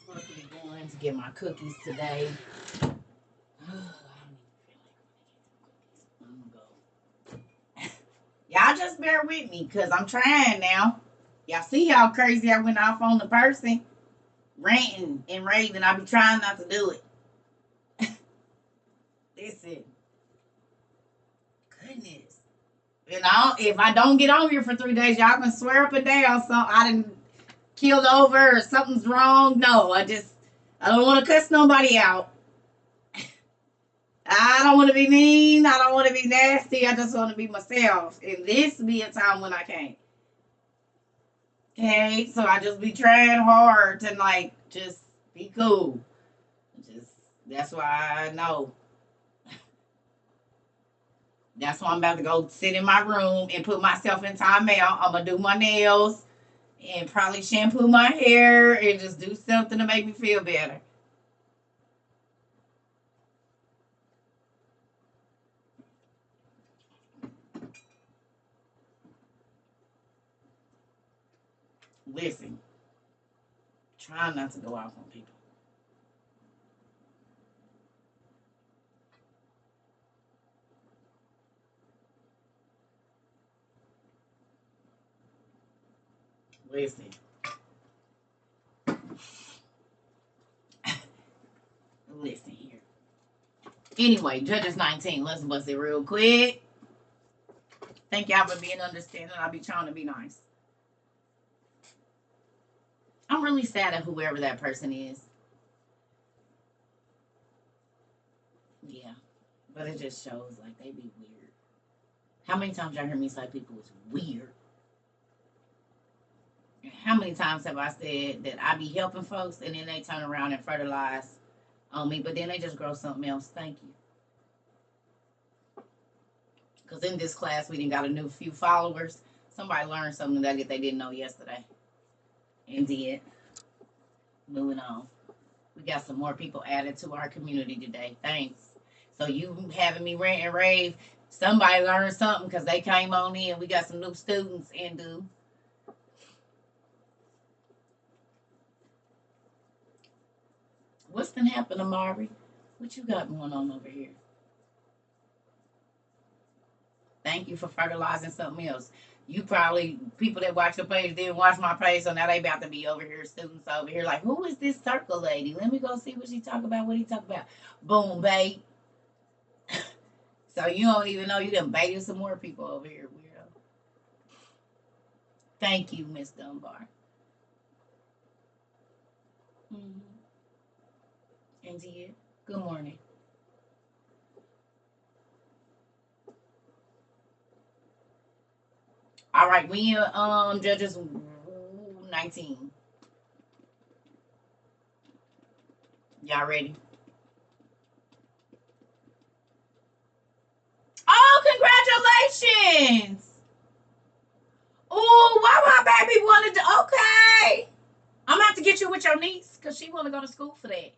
I'm supposed to be going to get my cookies today. Y'all just bear with me because I'm trying now. Y'all see how crazy I went off on the person? Ranting and raving. I be trying not to do it. Listen. Goodness. And if I don't get on here for 3 days, y'all can swear up and down so I didn't killed over or something's wrong. No, I don't want to cuss nobody out. I don't want to be mean. I don't want to be nasty. I just want to be myself. And this be a time when I can't. Okay, so I just be trying hard to like just be cool. Just that's why I know. That's why I'm about to go sit in my room and put myself in timeout. I'm gonna do my nails and probably shampoo my hair and just do something to make me feel better. Listen, try not to go off on people. Listen, listen here. Anyway, Judges 19. Let's bust it real quick. Thank y'all for being understanding. I'll be trying to be nice. I'm really sad at whoever that person is. Yeah, but it just shows like they be weird. How many times y'all hear me say people is weird? How many times have I said that I be helping folks and then they turn around and fertilize on me, but then they just grow something else? Thank you. Because in this class, we didn't got a new few followers. Somebody learned something that they didn't know yesterday and did. Moving on. We got some more people added to our community today. Thanks. So you having me rant and rave, somebody learned something because they came on in. We got some new students and do. What's been happening, Amari? What you got going on over here? Thank you for fertilizing something else. You probably, people that watch your page didn't watch my page, so now they about to be over here, students over here, like, who is this CERCA lady? Let me go see what she talk about, what he talk about. Boom, bait. So you don't even know you done baited some more people over here, weirdo. Thank you, Miss Dunbar. Mm-hmm. Indeed. Good morning. All right, we in Judges 19. Y'all ready? Oh, congratulations! Oh, why my baby wanted to? Okay, I'm gonna have to get you with your niece because she want to go to school for that.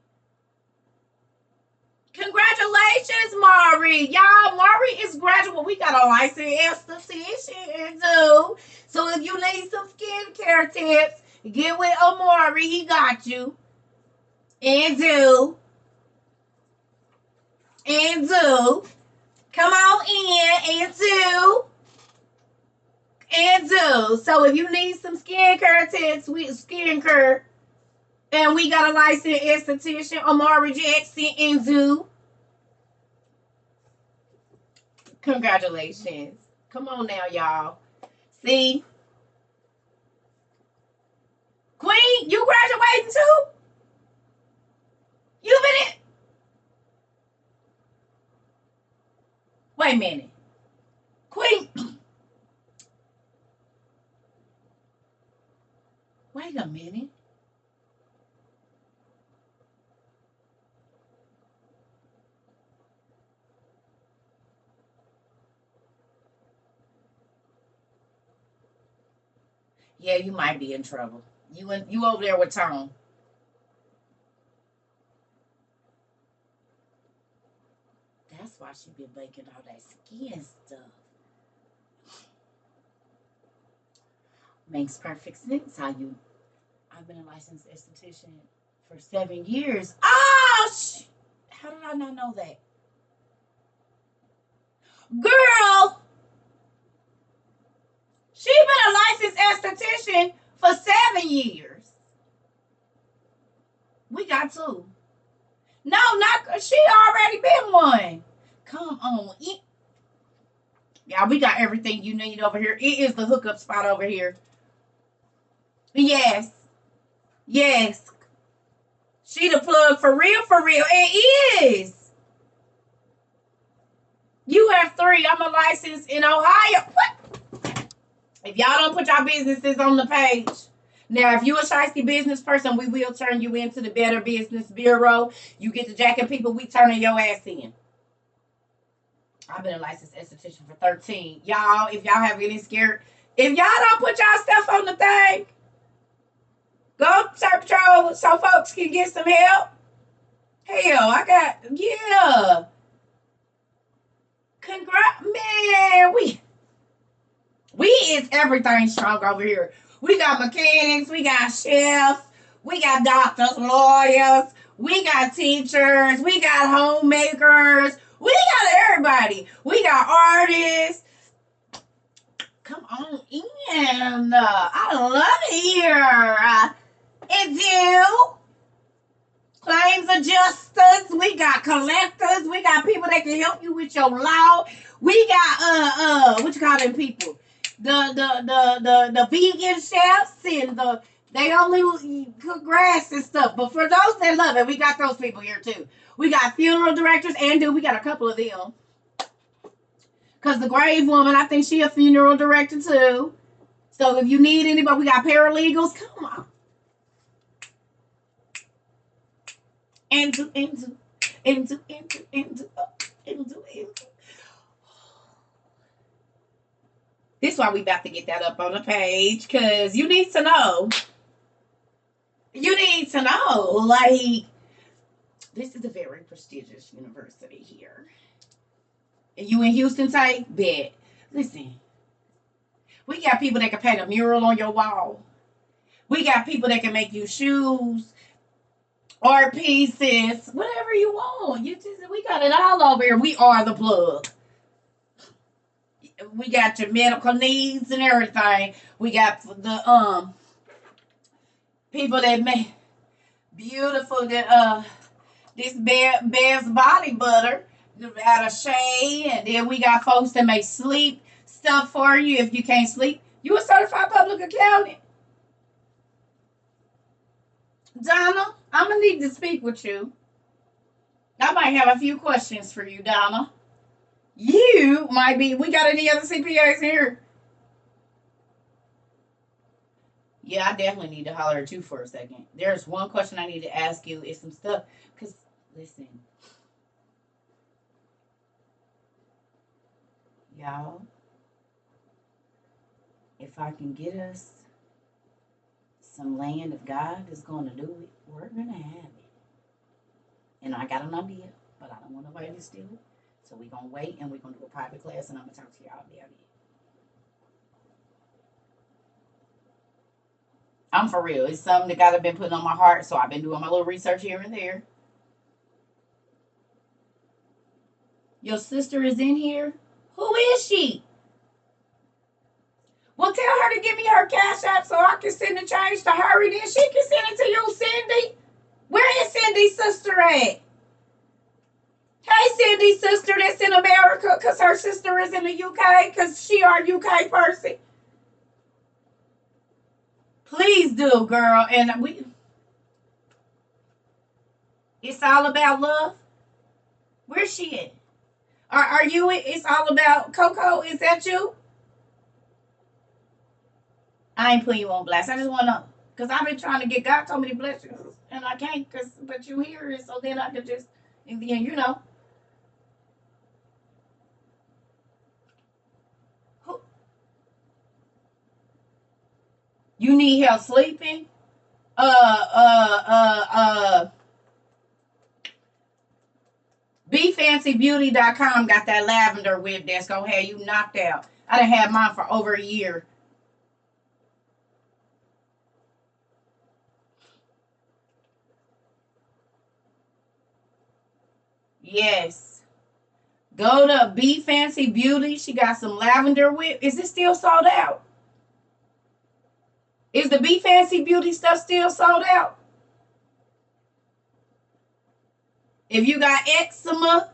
Congratulations, Mari. Y'all, Mari is graduate. We got a licensed esthetician too. So if you need some skincare tips, get with Amari. He got you. And do. And do. Come on in and do. And do. So if you need some skincare tips, skincare, and we got a licensed esthetician, Amari Jackson, and do. Congratulations. Come on now, y'all. See? Queen, you graduating too? You been in? Wait a minute. Queen, wait a minute. Yeah, you might be in trouble. You over there with Tone. That's why she been making all that skin stuff. Makes perfect sense how you. I've been a licensed esthetician for 7 years. Oh, how did I not know that? Girl, she been a licensed esthetician for 7 years. We got two. No, not she already been one. Come on. Yeah, we got everything you need over here. It is the hookup spot over here. Yes. Yes. She the plug for real, for real. It is. You have three. I'm a license in Ohio. What? If y'all don't put your businesses on the page. Now, if you're a shiesty business person, we will turn you into the Better Business Bureau. You get the jacket people, we turning your ass in. I've been a licensed esthetician for 13. Y'all, if y'all have any scare, if y'all don't put y'all stuff on the thing, go to CERCA TROVA so folks can get some help. Hell, I got, yeah. Congrats, man. We is everything strong over here. We got mechanics, we got chefs, we got doctors, lawyers, we got teachers, we got homemakers, we got everybody. We got artists. Come on in. I love it here. It's you. Claims adjusters. We got collectors. We got people that can help you with your law. We got what you call them people? The vegan chefs and they only cook grass and stuff. But for those that love it, we got those people here too. We got funeral directors and we got a couple of them. Cause the grave woman, I think she a funeral director too. So if you need anybody, we got paralegals. Come on. Into. This is why we about to get that up on the page, because you need to know. You need to know, like, this is a very prestigious university here. And you in Houston type? Bet. Listen, we got people that can paint a mural on your wall. We got people that can make you shoes, art pieces, whatever you want. We got it all over here. We are the plug. We got your medical needs and everything. We got the people that make beautiful this Bear's body butter out of shea, and then we got folks that make sleep stuff for you if you can't sleep. You a certified public accountant. Donna, I'm gonna need to speak with you. I might have a few questions for you, Donna. You might be. We got any other CPAs here? Yeah, I definitely need to holler at you for a second. There's one question I need to ask you. Is some stuff. Because, listen. Y'all. If I can get us some land, if God is going to do it, we're going to have it. And I got an idea, but I don't want nobody to steal it. So we're going to wait, and we're going to do a private class, and I'm going to talk to y'all about it. I'm for real. It's something that God has been putting on my heart, so I've been doing my little research here and there. Your sister is in here? Who is she? Well, tell her to give me her cash app so I can send the change to her, and then she can send it to you, Cindy. Where is Cindy's sister at? Hey, Cindy's sister that's in America, because her sister is in the UK, because she our UK person. Please do, girl. And it's all about love. Where's she at? Are you? It's all about Coco. Is that you? I ain't putting you on blast. I just want to know, because I've been trying to get God told me to bless you, and I can't. But you hear it, so then I can just, and then you know. You need help sleeping? BeFancyBeauty.com got that lavender whip that's gonna have you knocked out. I done had mine for over a year. Yes. Go to Be Fancy Beauty. She got some lavender whip. Is it still sold out? Is the Be Fancy Beauty stuff still sold out? If you got eczema,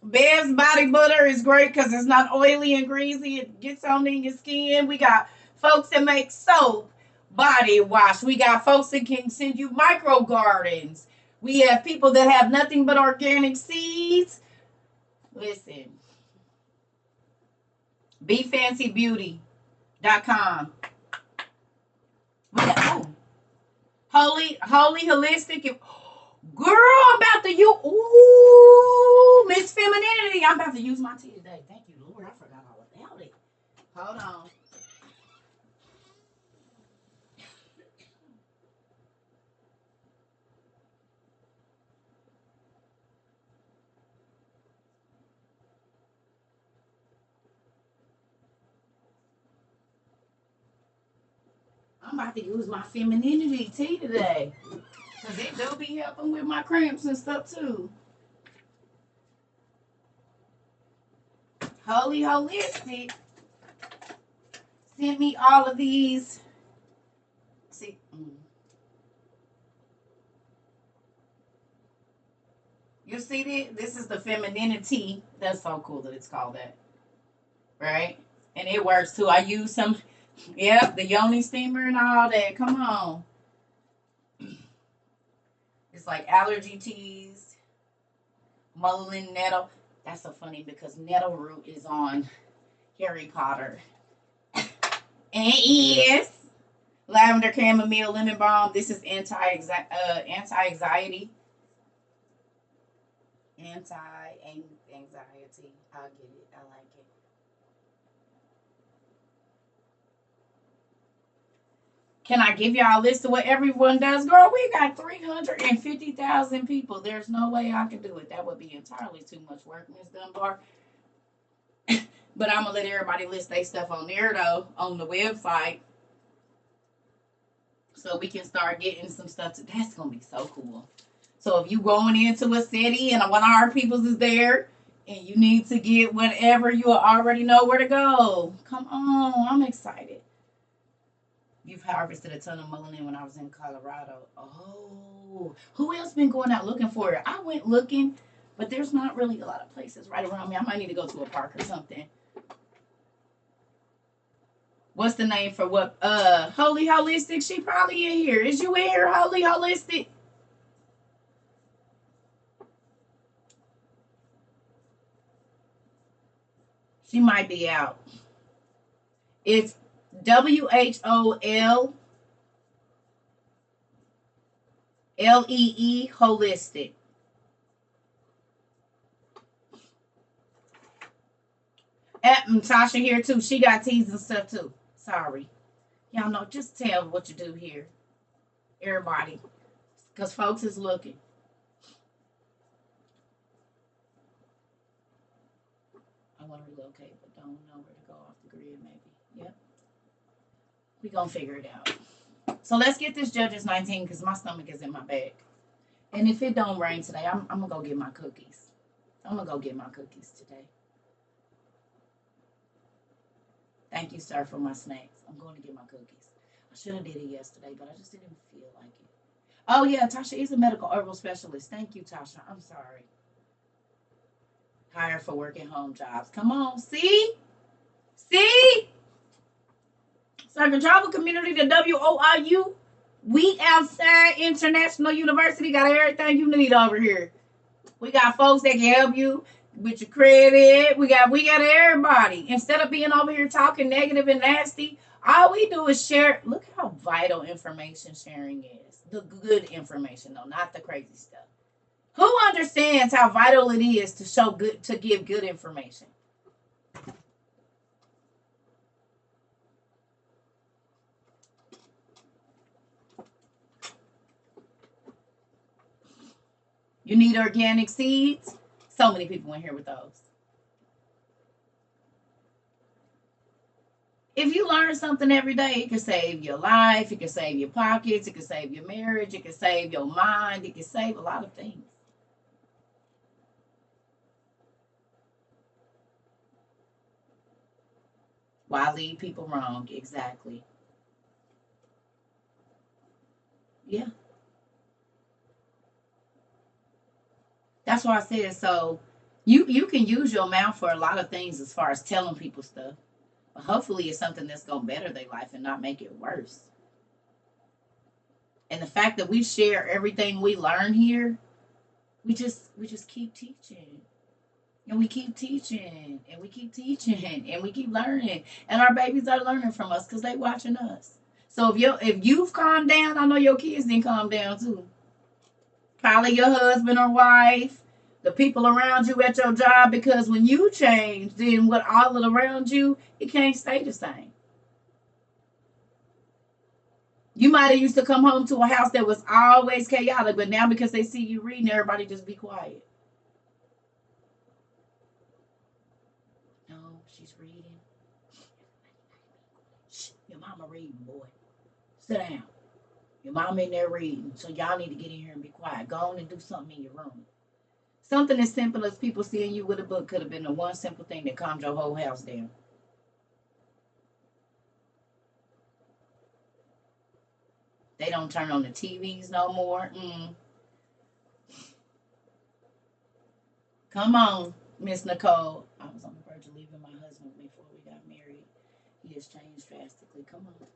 Bear's body butter is great because it's not oily and greasy. It gets on in your skin. We got folks that make soap, body wash. We got folks that can send you micro gardens. We have people that have nothing but organic seeds. Listen, BeFancyBeauty.com. We got holy holistic. Girl, I'm about to use. Ooh, Miss Femininity. I'm about to use my tea today. Thank you, Lord. I forgot all about it. Hold on. I'm about to use my femininity tea today. Because it do be helping with my cramps and stuff too. Holy Holistic sent me all of these. See, you see this? This is the femininity. That's so cool that it's called that, right? And it works too. I use some, yep, the yoni steamer and all that. Come on. It's like allergy teas, mullein nettle. That's so funny because nettle root is on Harry Potter. And yes, lavender, chamomile, lemon balm. This is anti-anxiety. Anti-anxiety. I get it. I like it. Can I give y'all a list of what everyone does? Girl, we got 350,000 people. There's no way I can do it. That would be entirely too much work, Miss Dunbar. But I'm going to let everybody list their stuff on there, though, on the website. So we can start getting some stuff. That's going to be so cool. So if you going into a city and one of our peoples is there and you need to get whatever, you already know where to go. Come on. I'm excited. You've harvested a ton of mullein when I was in Colorado. Oh, who else been going out looking for it? I went looking, but there's not really a lot of places right around me. I might need to go to a park or something. What's the name for what? Holy Holistic. She probably in here. Is you in here, Holy Holistic? She might be out. It's WHOLLEE Holistic. Tasha here too. She got teas and stuff too. Sorry. Y'all know, just tell what you do here. Everybody. Because folks is looking. I want to relocate, but don't know where to go off the grid, maybe. Yep. We gonna figure it out. So let's get this Judges 19 because my stomach is in my bag. And if it don't rain today, I'm gonna go get my cookies. I'm gonna go get my cookies today. Thank you, sir, for my snacks. I'm going to get my cookies. I should have did it yesterday, but I just didn't feel like it. Oh yeah, Tasha is a medical herbal specialist. Thank you, Tasha. I'm sorry. Hired for working home jobs. Come on, see? See? CERCA TROVA Community, the WOIU. We outside International University got everything you need over here. We got folks that can help you with your credit. We got everybody. Instead of being over here talking negative and nasty, all we do is share. Look how vital information sharing is. The good information, though, not the crazy stuff. Who understands how vital it is to give good information? You need organic seeds? So many people in here with those. If you learn something every day, it can save your life, it can save your pockets, it can save your marriage, it can save your mind, it can save a lot of things. Why lead people wrong? Exactly. Yeah. That's why I said so. You can use your mouth for a lot of things as far as telling people stuff. But hopefully it's something that's gonna better their life and not make it worse. And the fact that we share everything we learn here, we just keep teaching. And we keep teaching and we keep teaching and we keep learning. And our babies are learning from us because they watching us. So if you've calmed down, I know your kids didn't calm down too. Probably your husband or wife, the people around you at your job, because when you change, then what all around you, it can't stay the same. You might have used to come home to a house that was always chaotic, but now because they see you reading, everybody just be quiet. No, she's reading. Shh, your mama reading, boy. Sit down. Your mama in there reading, so y'all need to get in here and be quiet. Go on and do something in your room. Something as simple as people seeing you with a book could have been the one simple thing that calmed your whole house down. They don't turn on the TVs no more. Come on, Miss Nicole. I was on the verge of leaving my husband before we got married. He has changed drastically. Come on.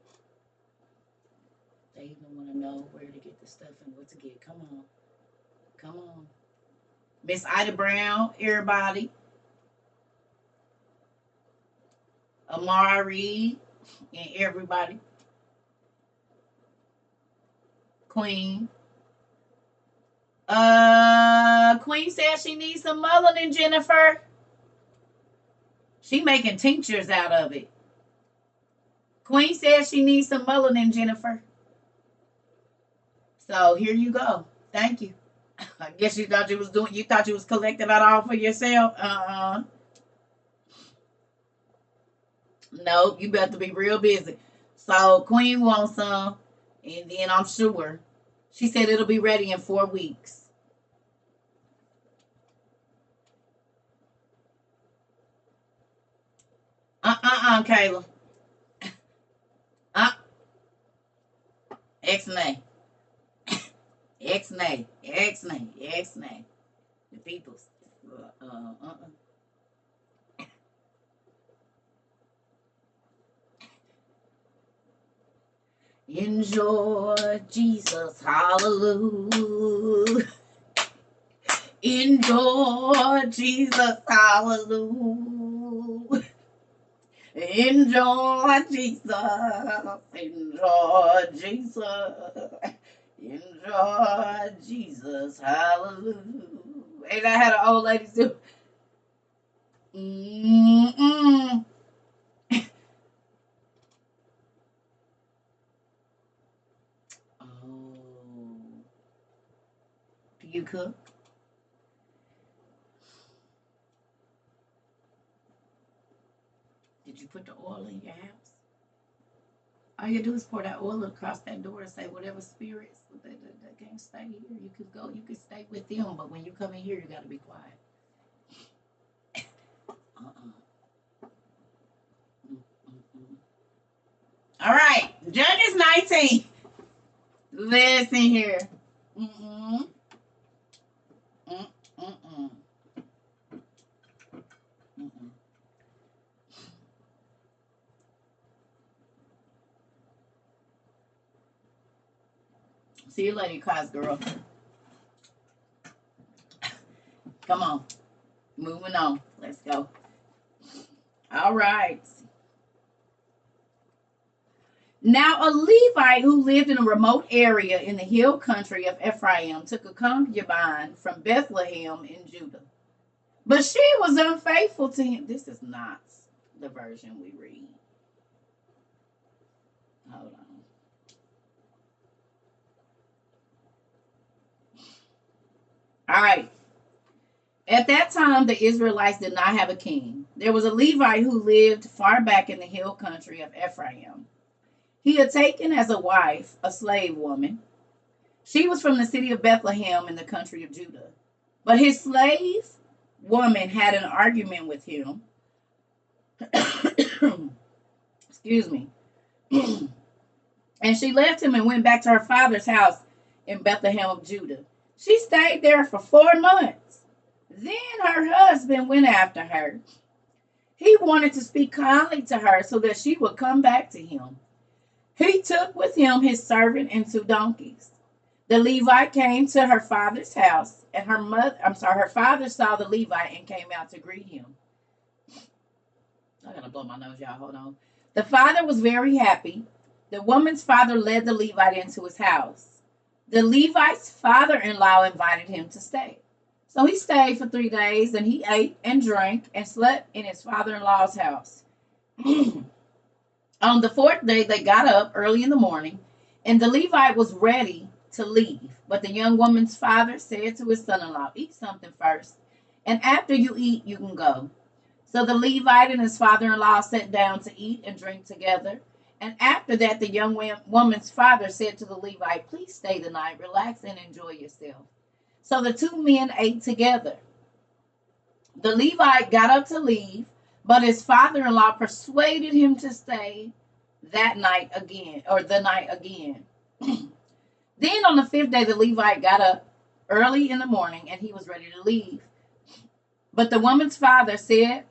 They even want to know where to get the stuff and what to get. Come on. Come on. Miss Ida Brown, everybody. Amari and everybody. Queen. Queen says she needs some melanin, Jennifer. She making tinctures out of it. Queen says she needs some melanin, Jennifer. So here you go. Thank you. I guess you thought you was collecting that all for yourself. No, you better be real busy. So Queen wants some, and then I'm sure she said it'll be ready in 4 weeks. Kayla. X-nay. X-nay. X-nay. X-nay. The people's. Enjoy Jesus, hallelujah. Enjoy Jesus, hallelujah. Enjoy Jesus, enjoy Jesus, enjoy Jesus, hallelujah. And I had an old lady do. Oh, do you cook? Did you put the oil in your house? All you do is pour that oil across that door and say, whatever spirits that can't stay here, you could go, you could stay with them. But when you come in here, you got to be quiet. All right, Judges 19. Listen here. See you later, class girl. Come on. Moving on. Let's go. All right. Now a Levite who lived in a remote area in the hill country of Ephraim took a concubine from Bethlehem in Judah. But she was unfaithful to him. This is not the version we read. Hold on. All right. At that time, the Israelites did not have a king. There was a Levite who lived far back in the hill country of Ephraim. He had taken as a wife a slave woman. She was from the city of Bethlehem in the country of Judah. But his slave woman had an argument with him. Excuse me. And she left him and went back to her father's house in Bethlehem of Judah. She stayed there for 4 months. Then her husband went after her. He wanted to speak kindly to her so that she would come back to him. He took with him his servant and 2 donkeys. The Levite came to her father's house, and her father saw the Levite and came out to greet him. I gotta blow my nose, y'all. Hold on. The father was very happy. The woman's father led the Levite into his house. The Levite's father-in-law invited him to stay. So he stayed for 3 days, and he ate and drank and slept in his father-in-law's house. On the fourth day, they got up early in the morning, and the Levite was ready to leave. But the young woman's father said to his son in law, "Eat something first, and after you eat, you can go." So the Levite and his father in law sat down to eat and drink together. And after that, the young woman's father said to the Levite, "Please stay the night, relax, and enjoy yourself." So the two men ate together. The Levite got up to leave, but his father in law persuaded him to stay that night again, or the night again. Then on the fifth day, the Levite got up early in the morning and he was ready to leave. But the woman's father said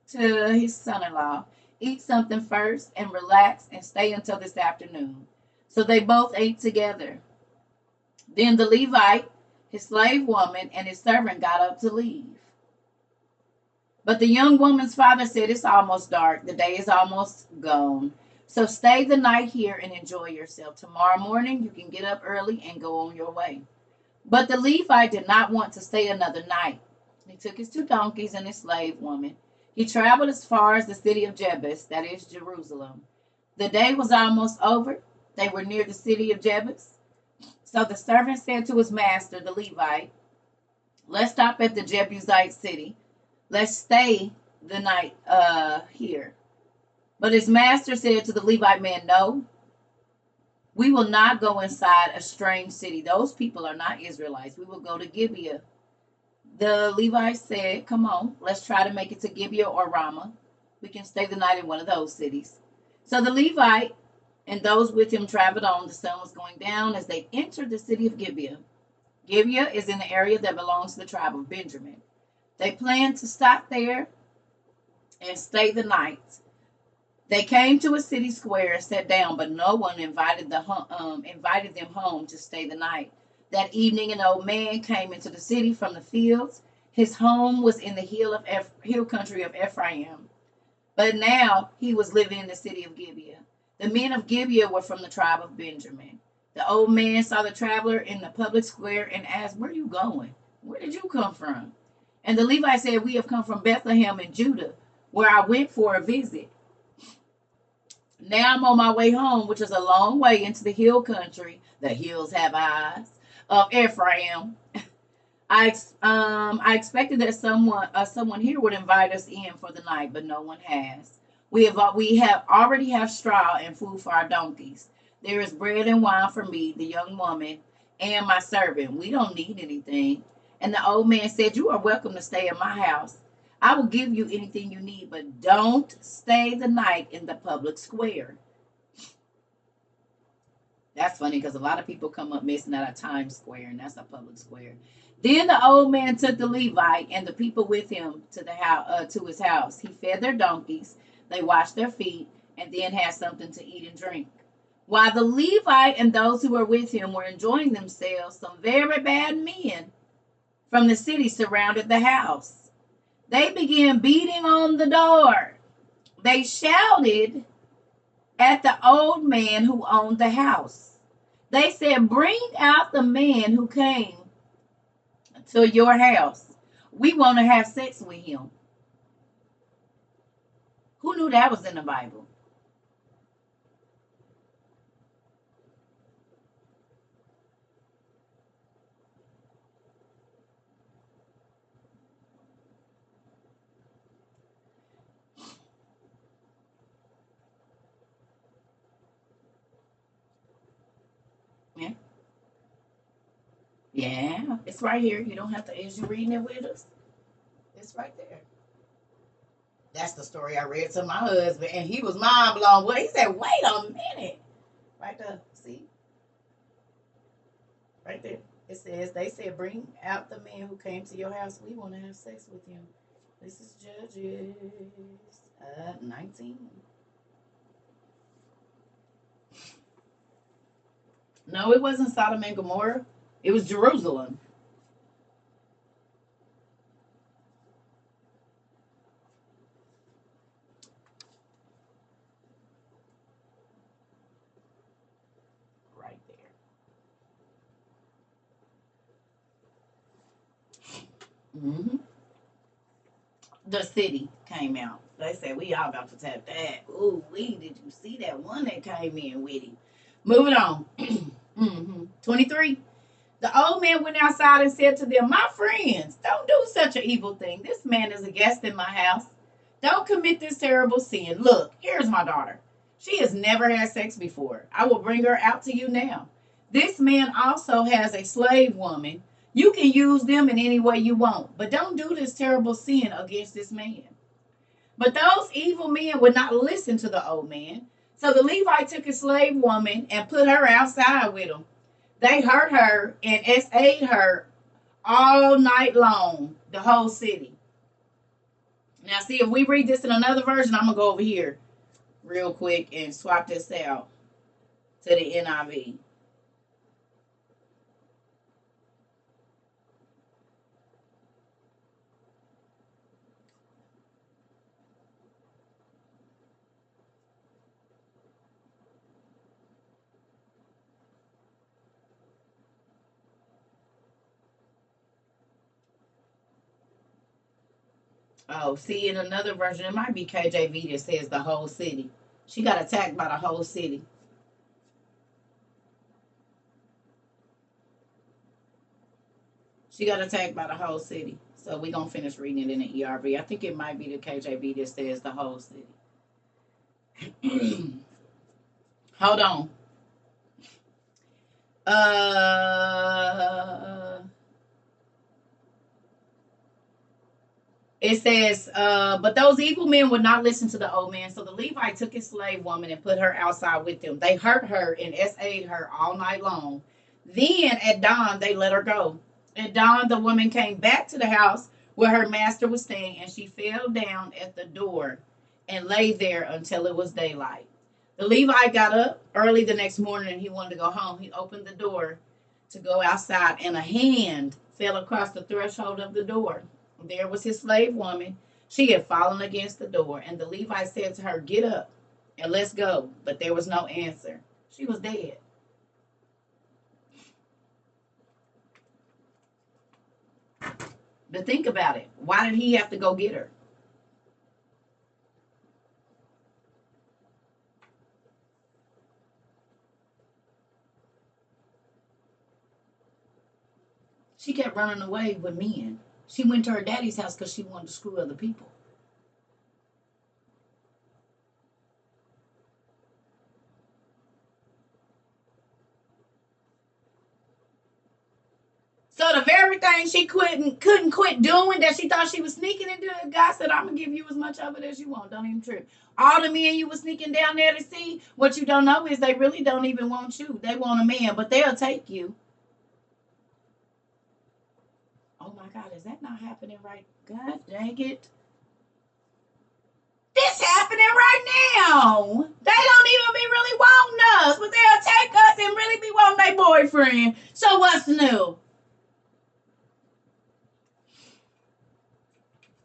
to his son in law, "Eat something first and relax and stay until this afternoon." So they both ate together. Then the Levite, his slave woman, and his servant got up to leave. But the young woman's father said, "It's almost dark. The day is almost gone. So stay the night here and enjoy yourself. Tomorrow morning you can get up early and go on your way." But the Levite did not want to stay another night. He took his 2 donkeys and his slave woman. He traveled as far as the city of Jebus, that is Jerusalem. The day was almost over. They were near the city of Jebus. So the servant said to his master, the Levite, "Let's stop at the Jebusite city. Let's stay the night here." But his master said to the Levite man, "No, we will not go inside a strange city. Those people are not Israelites. We will go to Gibeah." The Levite said, "Come on, let's try to make it to Gibeah or Ramah. We can stay the night in one of those cities." So the Levite and those with him traveled on. The sun was going down as they entered the city of Gibeah. Gibeah is in the area that belongs to the tribe of Benjamin. They planned to stop there and stay the night. They came to a city square and sat down, but no one invited them home to stay the night. That evening, an old man came into the city from the fields. His home was in the hill country of Ephraim, but now he was living in the city of Gibeah. The men of Gibeah were from the tribe of Benjamin. The old man saw the traveler in the public square and asked, "Where are you going? Where did you come from?" And the Levite said, "We have come from Bethlehem in Judah, where I went for a visit. Now I'm on my way home, which is a long way into the hill country. The hills have eyes of Ephraim. I expected that someone here would invite us in for the night, but no one has. We have already have straw and food for our donkeys. There is bread and wine for me, the young woman, and my servant. We don't need anything." And the old man said, "You are welcome to stay in my house. I will give you anything you need, but don't stay the night in the public square." That's funny because a lot of people come up missing out of Times Square, and that's a public square. Then the old man took the Levite and the people with him to his house. He fed their donkeys, they washed their feet, and then had something to eat and drink. While the Levite and those who were with him were enjoying themselves, some very bad men from the city surrounded the house. They began beating on the door. They shouted at the old man who owned the house. They said, "Bring out the man who came to your house. We want to have sex with him." Who knew that was in the Bible? Yeah. Yeah, it's right here. You don't have to, as you reading it with us, it's right there. That's the story I read to my husband, and he was mind blown. Well, he said, "Wait a minute." Right there. See? Right there. It says, they said, "Bring out the man who came to your house. We want to have sex with him." This is Judges 19. No, it wasn't Sodom and Gomorrah. It was Jerusalem. Right there. Mm-hmm. The city came out. They said, we all about to tap that. Ooh, did you see that one that came in with him? Moving on. 23. The old man went outside and said to them, my friends, don't do such an evil thing. This man is a guest in my house. Don't commit this terrible sin. Look, here's my daughter. She has never had sex before. I will bring her out to you now. This man also has a slave woman. You can use them in any way you want, but don't do this terrible sin against this man. But those evil men would not listen to the old man. So the Levite took his slave woman and put her outside with him. They hurt her and ate her all night long, the whole city. Now, see, if we read this in another version, I'm going to go over here real quick and swap this out to the NIV. Oh, see, in another version, it might be KJV that says the whole city. She got attacked by the whole city. She got attacked by the whole city. So we're going to finish reading it in the ERV. I think it might be the KJV that says the whole city. Hold on. It says, but those evil men would not listen to the old man. So the Levite took his slave woman and put her outside with them. They hurt her and ate her all night long. Then at dawn, they let her go. At dawn, the woman came back to the house where her master was staying, and she fell down at the door and lay there until it was daylight. The Levite got up early the next morning and he wanted to go home. He opened the door to go outside, and a hand fell across the threshold of the door. There was his slave woman. She had fallen against the door, and the Levite said to her, get up and let's go. But there was no answer. She was dead. But think about it. Why did he have to go get her? She kept running away with men. She went to her daddy's house because she wanted to screw other people. So the very thing she couldn't quit doing that she thought she was sneaking into, God said, I'm gonna give you as much of it as you want. Don't even trip. All the men you were sneaking down there to see, what you don't know is they really don't even want you. They want a man, but they'll take you. Oh my God, is that not happening right? God dang it. This happening right now. They don't even be really wanting us, but they'll take us and really be wanting their boyfriend. So what's new?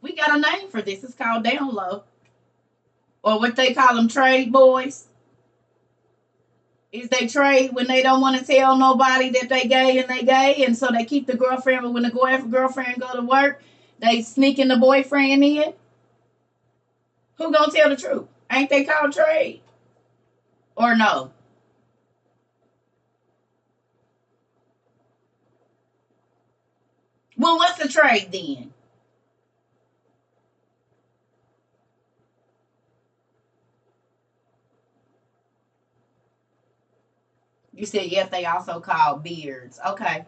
We got a name for this. It's called down low. Or what they call them, trade boys. Is they trade when they don't want to tell nobody that they gay, and so they keep the girlfriend, but when the girlfriend go to work, they sneaking the boyfriend in. Who gonna tell the truth? Ain't they called trade? Or no? Well, what's the trade then? You said yes, they also call beards. Okay.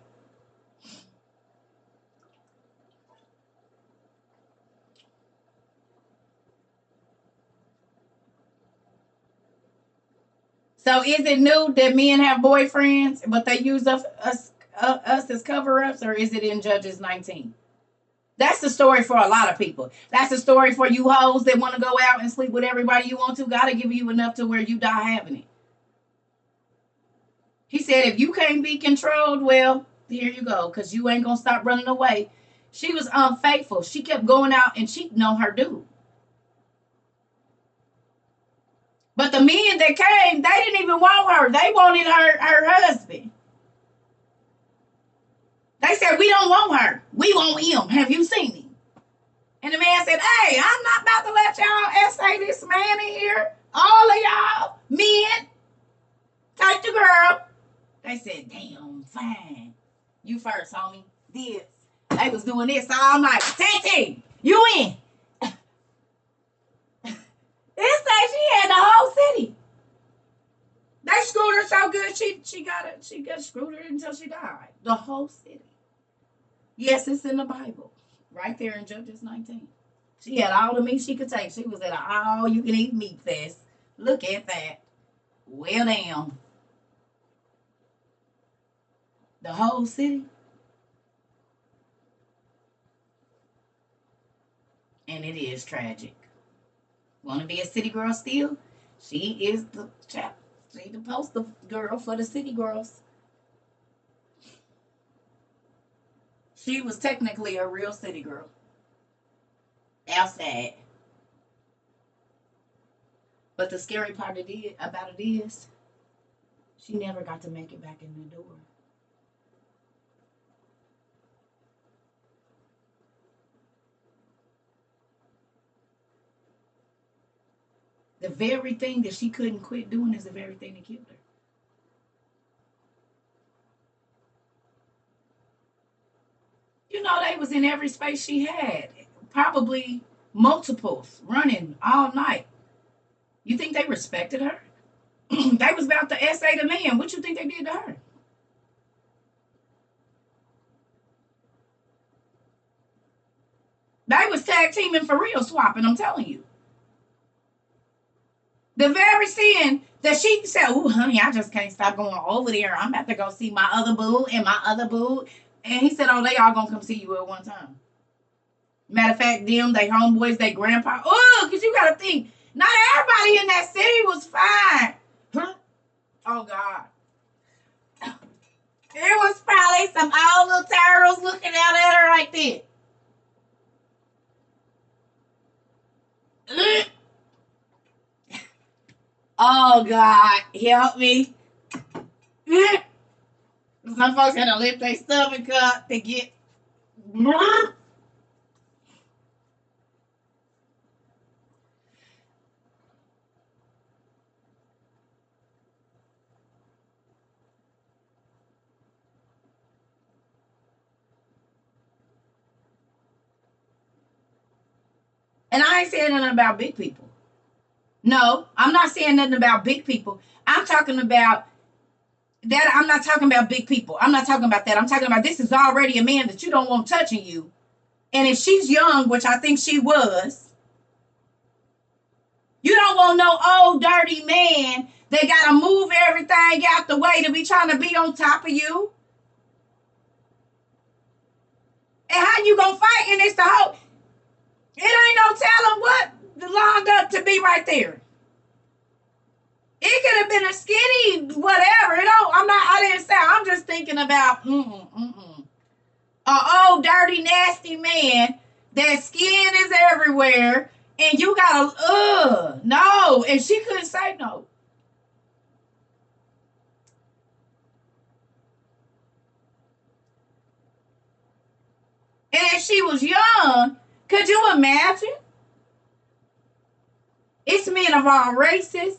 So is it new that men have boyfriends, but they use us as cover ups, or is it in Judges 19? That's the story for a lot of people. That's the story for you hoes that want to go out and sleep with everybody you want to. Gotta give you enough to where you die having it. He said, if you can't be controlled, well, here you go, because you ain't gonna stop running away. She was unfaithful. She kept going out and cheating on her dude. But the men that came, they didn't even want her. They wanted her husband. They They said, we don't want her. We want him. Have you seen him? And the man said, hey, I'm not about to let y'all essay this man in here. All of y'all, men, take the girl. They said, damn, fine. You first, homie. This. They was doing this all night. Tante, you in. It's like she had the whole city. They screwed her so good, she got screwed her until she died. The whole city. Yes, it's in the Bible. Right there in Judges 19. She had all the meat she could take. She was at an all-you-can-eat meat fest. Look at that. Well, damn. The whole city. And it is tragic. Want to be a city girl still? She is the chap. She the poster girl for the city girls. She was technically a real city girl. Outside. But the scary part about it is, she never got to make it back in the door. The very thing that she couldn't quit doing is the very thing that killed her. You know, they was in every space she had. Probably multiples running all night. You think they respected her? They was about to essay the man. What you think they did to her? They was tag teaming for real, swapping, I'm telling you. The very sin that she said, oh, honey, I just can't stop going over there. I'm about to go see my other boo and my other boo. And he said, oh, they all gonna come see you at one time. Matter of fact, them, they homeboys, they grandpa. Oh, because you got to think, not everybody in that city was fine. Huh? Oh, God. There was probably some old little turtles looking out at her like that. Oh, God, help me. Some folks had to lift their stomach up to get... And I ain't saying nothing about big people. No, I'm not saying nothing about big people. I'm talking about that. I'm not talking about big people. I'm not talking about that. I'm talking about this is already a man that you don't want touching you. And if she's young, which I think she was, you don't want no old dirty man that got to move everything out the way to be trying to be on top of you. And how you gonna fight? And it's the whole... It ain't no telling what lined up to be right there. It could have been a skinny whatever. I didn't say. I'm just thinking about an old dirty nasty man that skin is everywhere, and you gotta no, and she couldn't say no. And if she was young, could you imagine? It's men of all races,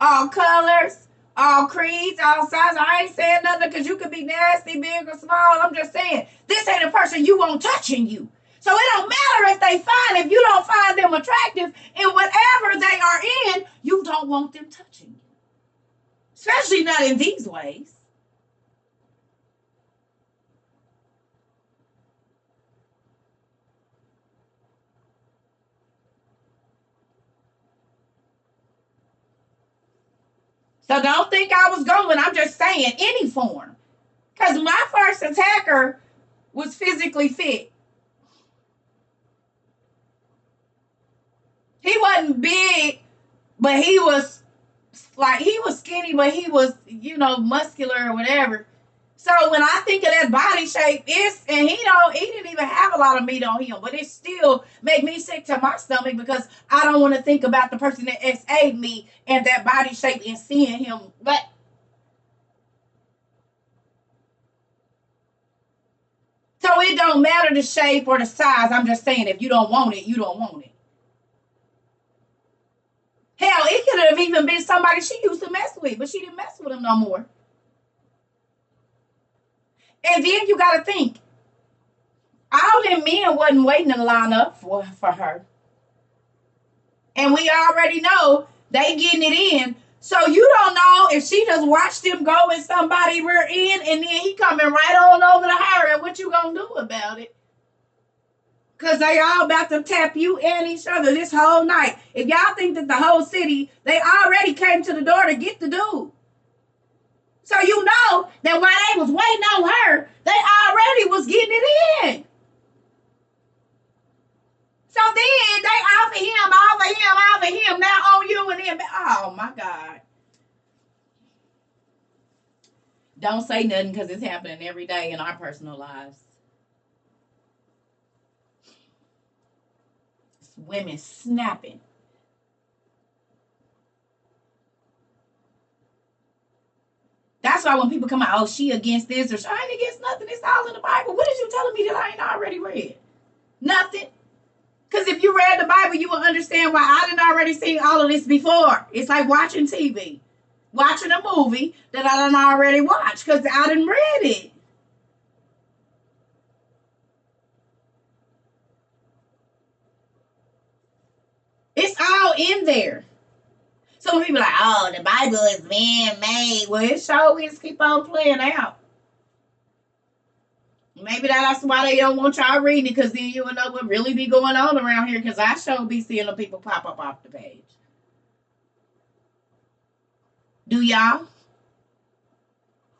all colors, all creeds, all sizes. I ain't saying nothing because you could be nasty, big or small. I'm just saying, this ain't a person you want touching you. So it don't matter if they fine. If you don't find them attractive in whatever they are in, you don't want them touching you. Especially not in these ways. So don't think I was going. I'm just saying any form. Because my first attacker was physically fit. He wasn't big, but he was skinny, but he was, muscular or whatever. So when I think of that body shape, he didn't even have a lot of meat on him, but it still make me sick to my stomach because I don't want to think about the person that XA'd me and that body shape and seeing him. But it don't matter the shape or the size. I'm just saying, if you don't want it, you don't want it. Hell, it could have even been somebody she used to mess with, but she didn't mess with him no more. And then you got to think, all them men wasn't waiting in line up for her. And we already know they getting it in. So you don't know if she just watched him go with somebody we're in, and then he coming right on over to her, and what you gonna do about it? Because they all about to tap you and each other this whole night. If y'all think that the whole city, they already came to the door to get the dude. So you know that while they was waiting on her, they already was getting it in. So then they offer him, now on you and then, oh my God. Don't say nothing because it's happening every day in our personal lives. It's women snapping. That's why when people come out, oh, she against this or she ain't against nothing. It's all in the Bible. What is you telling me that I ain't already read? Nothing. Because if you read the Bible, you will understand why I didn't already see all of this before. It's like watching TV. Watching a movie that I done already watched because I done read it. It's all in there. So when people are like, oh, the Bible is man-made. Well, it sure is keep on playing out. Maybe that's why they don't want y'all reading it, because then you will know what really be going on around here, because I sure be seeing the people pop up off the page. Do y'all?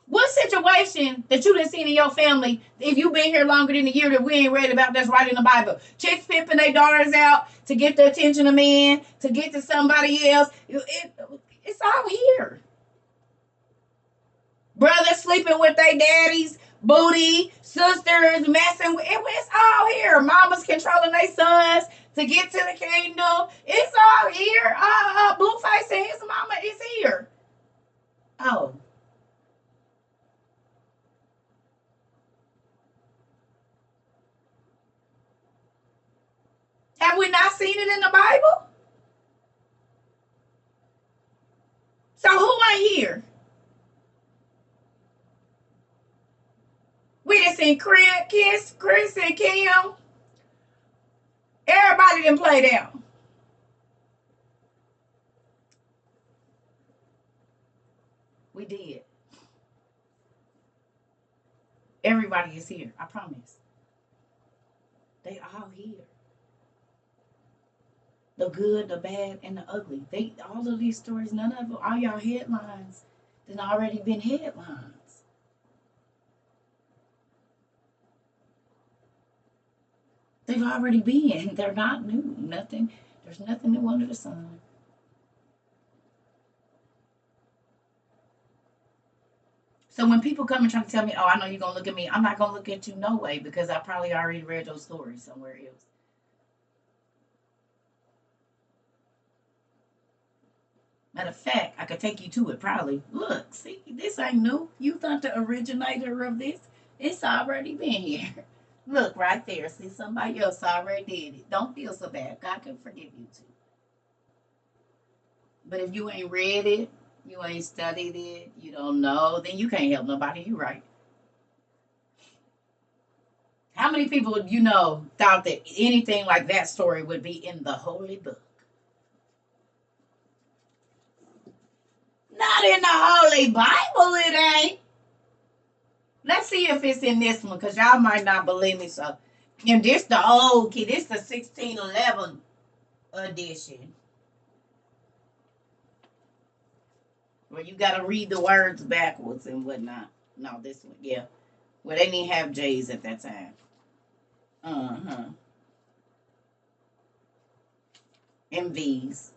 What situation that you done seen in your family, if you been here longer than a year, that we ain't read about that's right in the Bible? Chicks pimping their daughters out to get the attention of men, to get to somebody else. It's all here. Brothers sleeping with their daddies, booty, sisters messing with it. It's all here. Mamas controlling their sons to get to the kingdom. It's all here. Blueface and his mama is here. Oh. Have we not seen it in the Bible? So who ain't here? We done seen Chris and Kim. Everybody done played out. We did. Everybody is here. I promise. They all here. The good, the bad, and the ugly. All of these stories, none of them, all y'all headlines, then already been headlines. They've already been. They're not new. Nothing. There's nothing new under the sun. So when people come and try to tell me, oh, I know you're going to look at me, I'm not going to look at you no way, because I probably already read those stories somewhere else. Matter of fact, I could take you to it probably. Look, see, this ain't new. You thought the originator of this, it's already been here. Look right there. See, somebody else already did it. Don't feel so bad. God can forgive you too. But if you ain't read it, you ain't studied it, you don't know, then you can't help nobody. You right. How many people you know thought that anything like that story would be in the holy book? Not in the Holy Bible, it ain't. Let's see if it's in this one, because y'all might not believe me. So, and this the old key. This the 1611 edition, where you got to read the words backwards and whatnot. No, this one, yeah. Well, they didn't have J's at that time. And V's.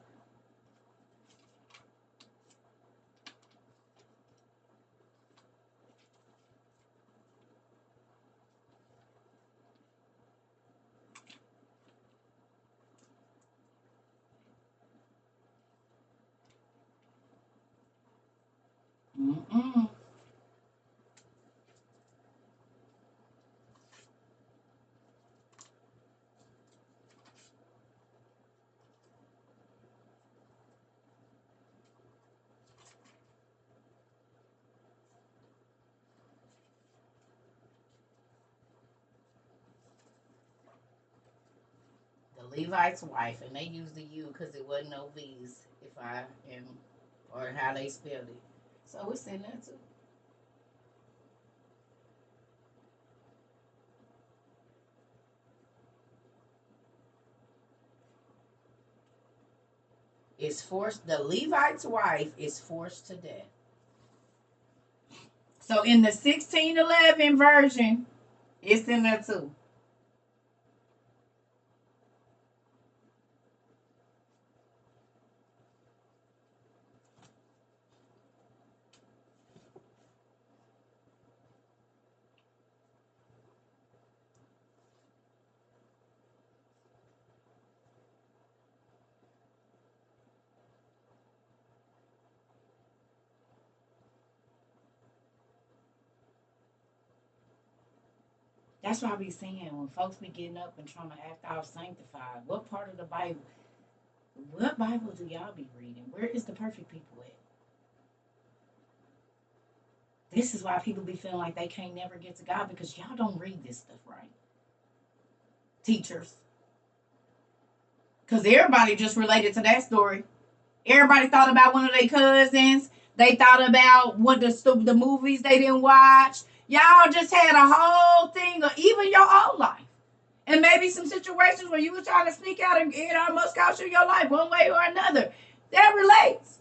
Mm-mm. Levite's wife, and they used the U because it wasn't no V's, if I am, or how they spelled it. So it's in there too. Is forced. The Levite's wife is forced to death. So in the 1611 version, it's in there too. That's what I be saying when folks be getting up and trying to act all sanctified. What part of the Bible? What Bible do y'all be reading? Where is the perfect people at? This is why people be feeling like they can't never get to God because y'all don't read this stuff right. Teachers. Because everybody just related to that story. Everybody thought about one of their cousins. They thought about what the movies they didn't watch. Y'all just had a whole thing of even your own life. And maybe some situations where you were trying to sneak out and it almost cost you your life one way or another. That relates.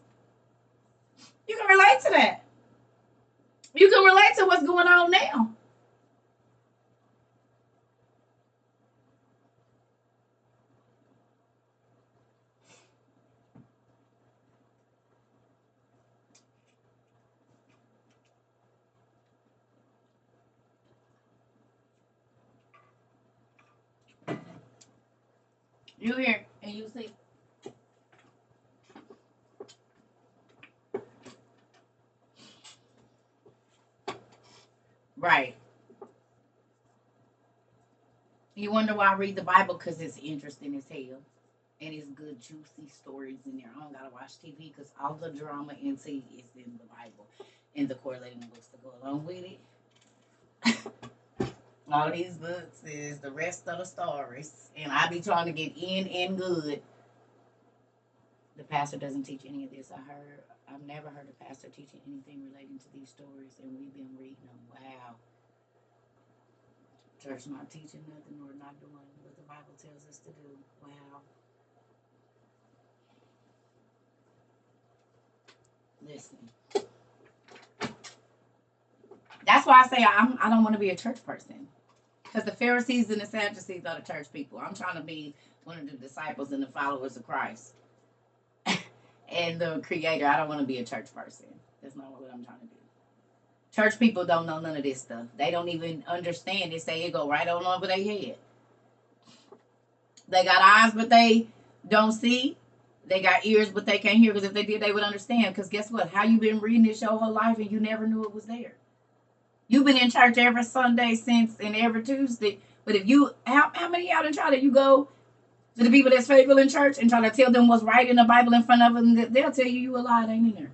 You can relate to that. You can relate to what's going on now. You hear and you see. Right. You wonder why I read the Bible? Because it's interesting as hell. And it's good, juicy stories in there. I don't gotta watch TV because all the drama and tea is in the Bible and the correlating books that go along with it. All these books is the rest of the stories, and I be trying to get in and good. The pastor doesn't teach any of this. I've never heard a pastor teaching anything relating to these stories, and we've been reading them. Wow. Church not teaching nothing or not doing what the Bible tells us to do. Wow. Listen. That's why I say I don't want to be a church person. Because the Pharisees and the Sadducees are the church people. I'm trying to be one of the disciples and the followers of Christ. And the creator. I don't want to be a church person. That's not what I'm trying to do. Church people don't know none of this stuff. They don't even understand. They say it go right on over their head. They got eyes, but they don't see. They got ears, but they can't hear. Because if they did, they would understand. Because guess what? How you been reading this your whole life and you never knew it was there. You've been in church every Sunday since and every Tuesday. But if you, how many y'all done try to you go to the people that's faithful in church and try to tell them what's right in the Bible in front of them? They'll tell you a lie, it ain't in there.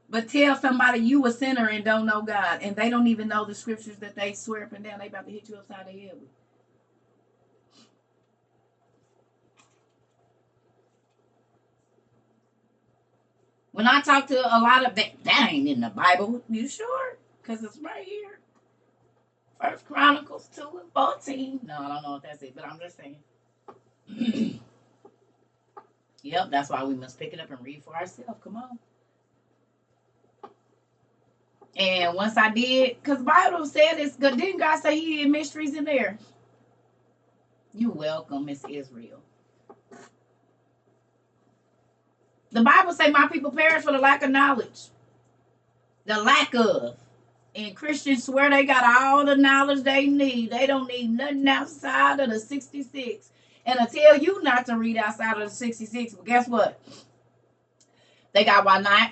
But tell somebody you a sinner and don't know God, and they don't even know the scriptures that they swear up and down they about to hit you upside the head with. When I talk to a lot of that ain't in the Bible. You sure? Because it's right here. First Chronicles 2:14. No, I don't know if that's it, but I'm just saying. Yep, that's why we must pick it up and read for ourselves. Come on. And once I did, because the Bible said it's good. Didn't God say he had mysteries in there? You're welcome, Miss Israel. The Bible say my people perish for the lack of knowledge. The lack of. And Christians swear they got all the knowledge they need. They don't need nothing outside of the 66. And I tell you not to read outside of the 66. But guess what? They got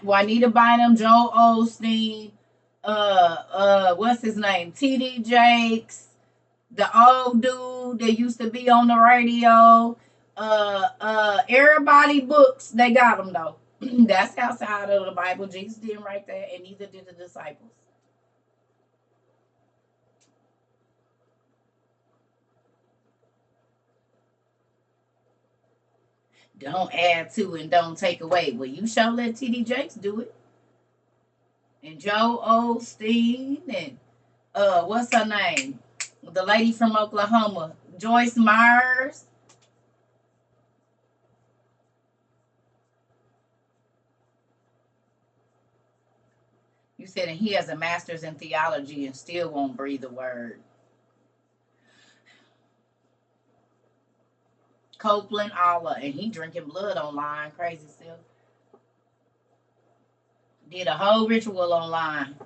Juanita Bynum, Joel Osteen, what's his name? T.D. Jakes, the old dude that used to be on the radio. Everybody books, they got them though. That's outside of the Bible. Jesus didn't write that, and neither did the disciples. Don't add to and don't take away. Well, you sure let TD Jakes do it. And Joe Osteen and what's her name? The lady from Oklahoma, Joyce Myers. You said, and he has a master's in theology and still won't breathe a word. Copeland, Allah, and he drinking blood online, crazy still. Did a whole ritual online.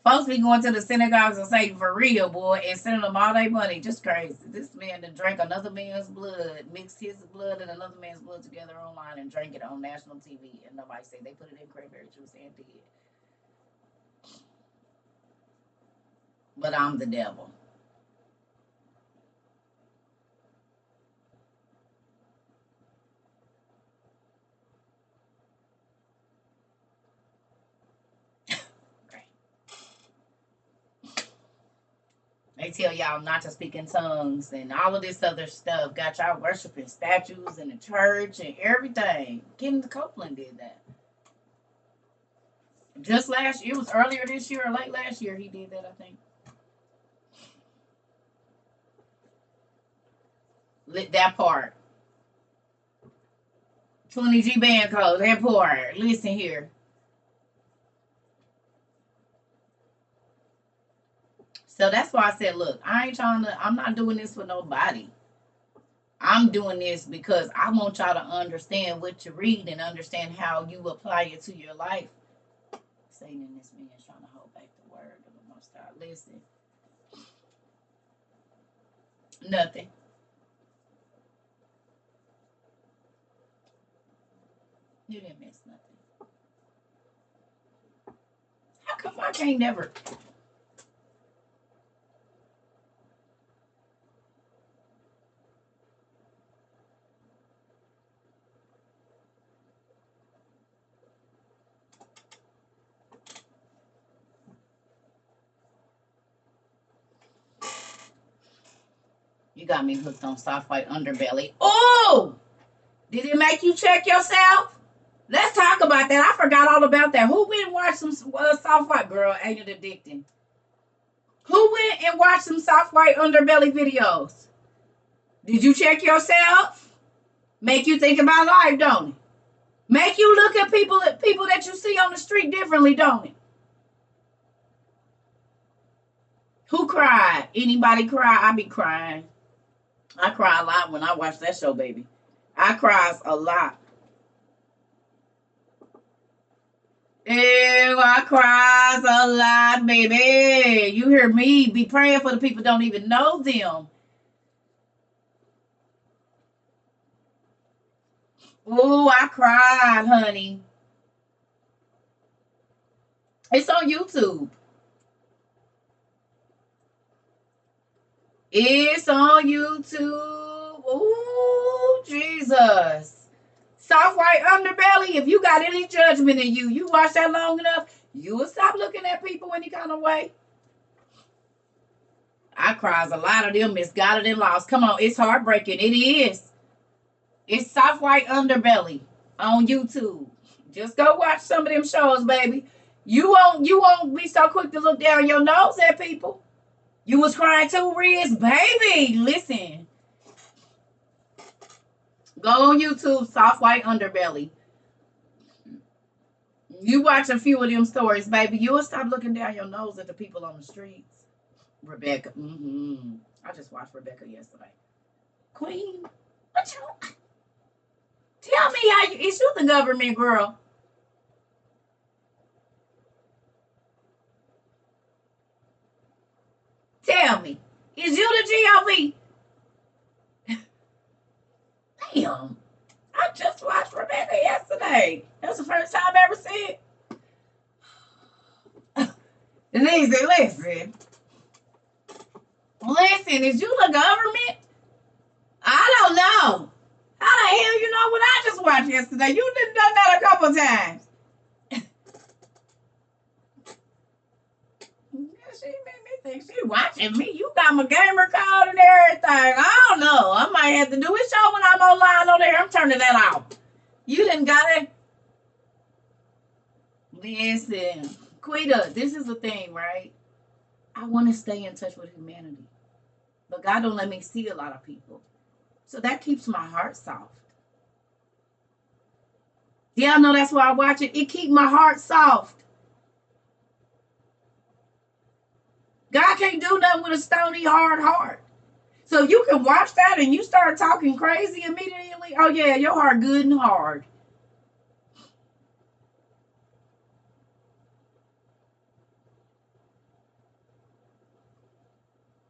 Folks be going to the synagogues and say, for real, boy, and sending them all their money. Just crazy. This man that drank another man's blood, mixed his blood and another man's blood together online and drank it on national TV. And nobody said they put it in cranberry juice and did. But I'm the devil. They tell y'all not to speak in tongues and all of this other stuff. Got y'all worshiping statues in the church and everything. Kenneth Copeland did that. Just last year, it was earlier this year or late last year he did that, I think. That part. 20G band code, that part. Listen here. So that's why I said, look, I'm not doing this for nobody. I'm doing this because I want y'all to understand what you read and understand how you apply it to your life. Satan and this man is trying to hold back the word of the Most High. Listen. Nothing. You didn't miss nothing. How come I can't never... You got me hooked on soft white underbelly. Oh! Did it make you check yourself? Let's talk about that. I forgot all about that. Who went and watched some soft white, girl? Ain't it addicting? Who went and watched some soft white underbelly videos? Did you check yourself? Make you think about life, don't it? Make you look at people that you see on the street differently, don't it? Who cried? Anybody cry? I be crying. I cry a lot when I watch that show, baby. I cries a lot. Ew, I cries a lot, baby. You hear me? Be praying for the people don't even know them. Ooh, I cried, honey. It's on YouTube. It's on YouTube. Ooh, Jesus. Soft white underbelly. If you got any judgment in you, you watch that long enough, you will stop looking at people any kind of way. I cries a lot of them misguided and lost. Come on, it's heartbreaking. It is. It's soft white underbelly on YouTube. Just go watch some of them shows, baby. You won't be so quick to look down your nose at people. You was crying too, Riz? Baby, listen. Go on YouTube, soft white underbelly. You watch a few of them stories, baby. You will stop looking down your nose at the people on the streets. Rebecca. I just watched Rebecca yesterday. Queen, what you... Tell me how you... Is you the government, girl? Tell me. Is you the GOP? Damn. I just watched Rebecca yesterday. That's the first time I ever seen it. Listen. Listen, is you the government? I don't know. How the hell you know what I just watched yesterday? You done that a couple times. She made me think she watching me. You got my gamer card and everything. I don't know. I might have to do it show when I'm online on there. I'm turning that off. You didn't got it. Listen, Quita, this is the thing, right? I want to stay in touch with humanity, but God don't let me see a lot of people, so that keeps my heart soft. Yeah, I know that's why I watch it. It keeps my heart soft. God can't do nothing with a stony hard heart. So you can watch that and you start talking crazy immediately. Oh yeah, your heart good and hard.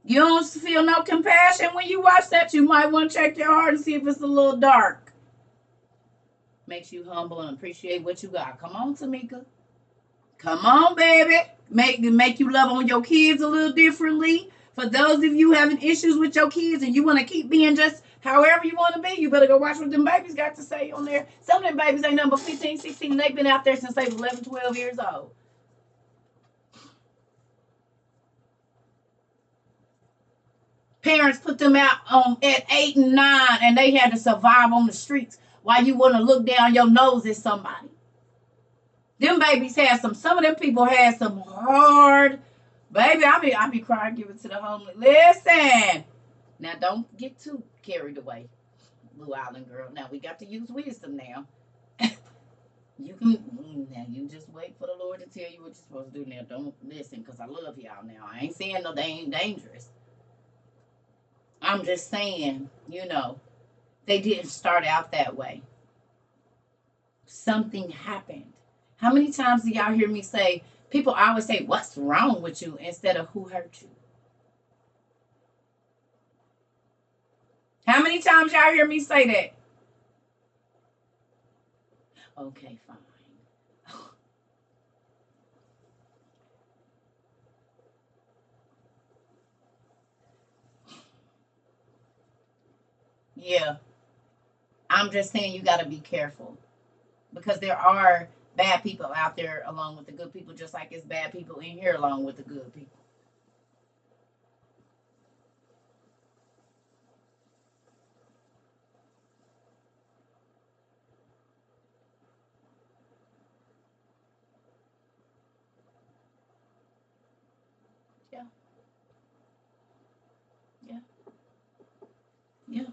You don't feel no compassion when you watch that. You might want to check your heart and see if it's a little dark. Makes you humble and appreciate what you got. Come on, Tamika. Come on, baby. Make you love on your kids a little differently. For those of you having issues with your kids and you want to keep being just however you want to be, you better go watch what them babies got to say on there. Some of them babies ain't number 15, 16. They've been out there since they was 11, 12 years old. Parents put them out at 8 and 9 and they had to survive on the streets while you want to look down your nose at somebody. Them babies had some of them people had some hard, baby, I be crying, give it to the homeless. Listen, now don't get too carried away, Blue Island girl. Now we got to use wisdom now. You can, now you just wait for the Lord to tell you what you're supposed to do now. Don't listen, because I love y'all now. I ain't saying no, they ain't dangerous. I'm just saying, they didn't start out that way. Something happened. How many times do y'all hear me say, people always say, what's wrong with you, instead of who hurt you? How many times y'all hear me say that? Okay, fine. Yeah, I'm just saying you got to be careful, because there are bad people out there along with the good people, just like it's bad people in here along with the good people. Yeah, yeah, yeah.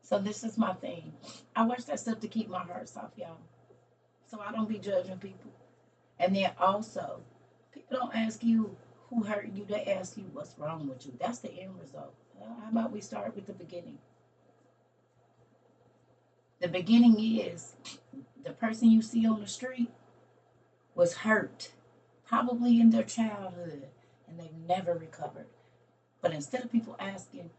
So this is my thing. I watch that stuff to keep my heart soft, y'all. So I don't be judging people. And then also, people don't ask you who hurt you. They ask you what's wrong with you. That's the end result. How about we start with the beginning? The beginning is the person you see on the street was hurt, probably in their childhood, and they've never recovered. But instead of people asking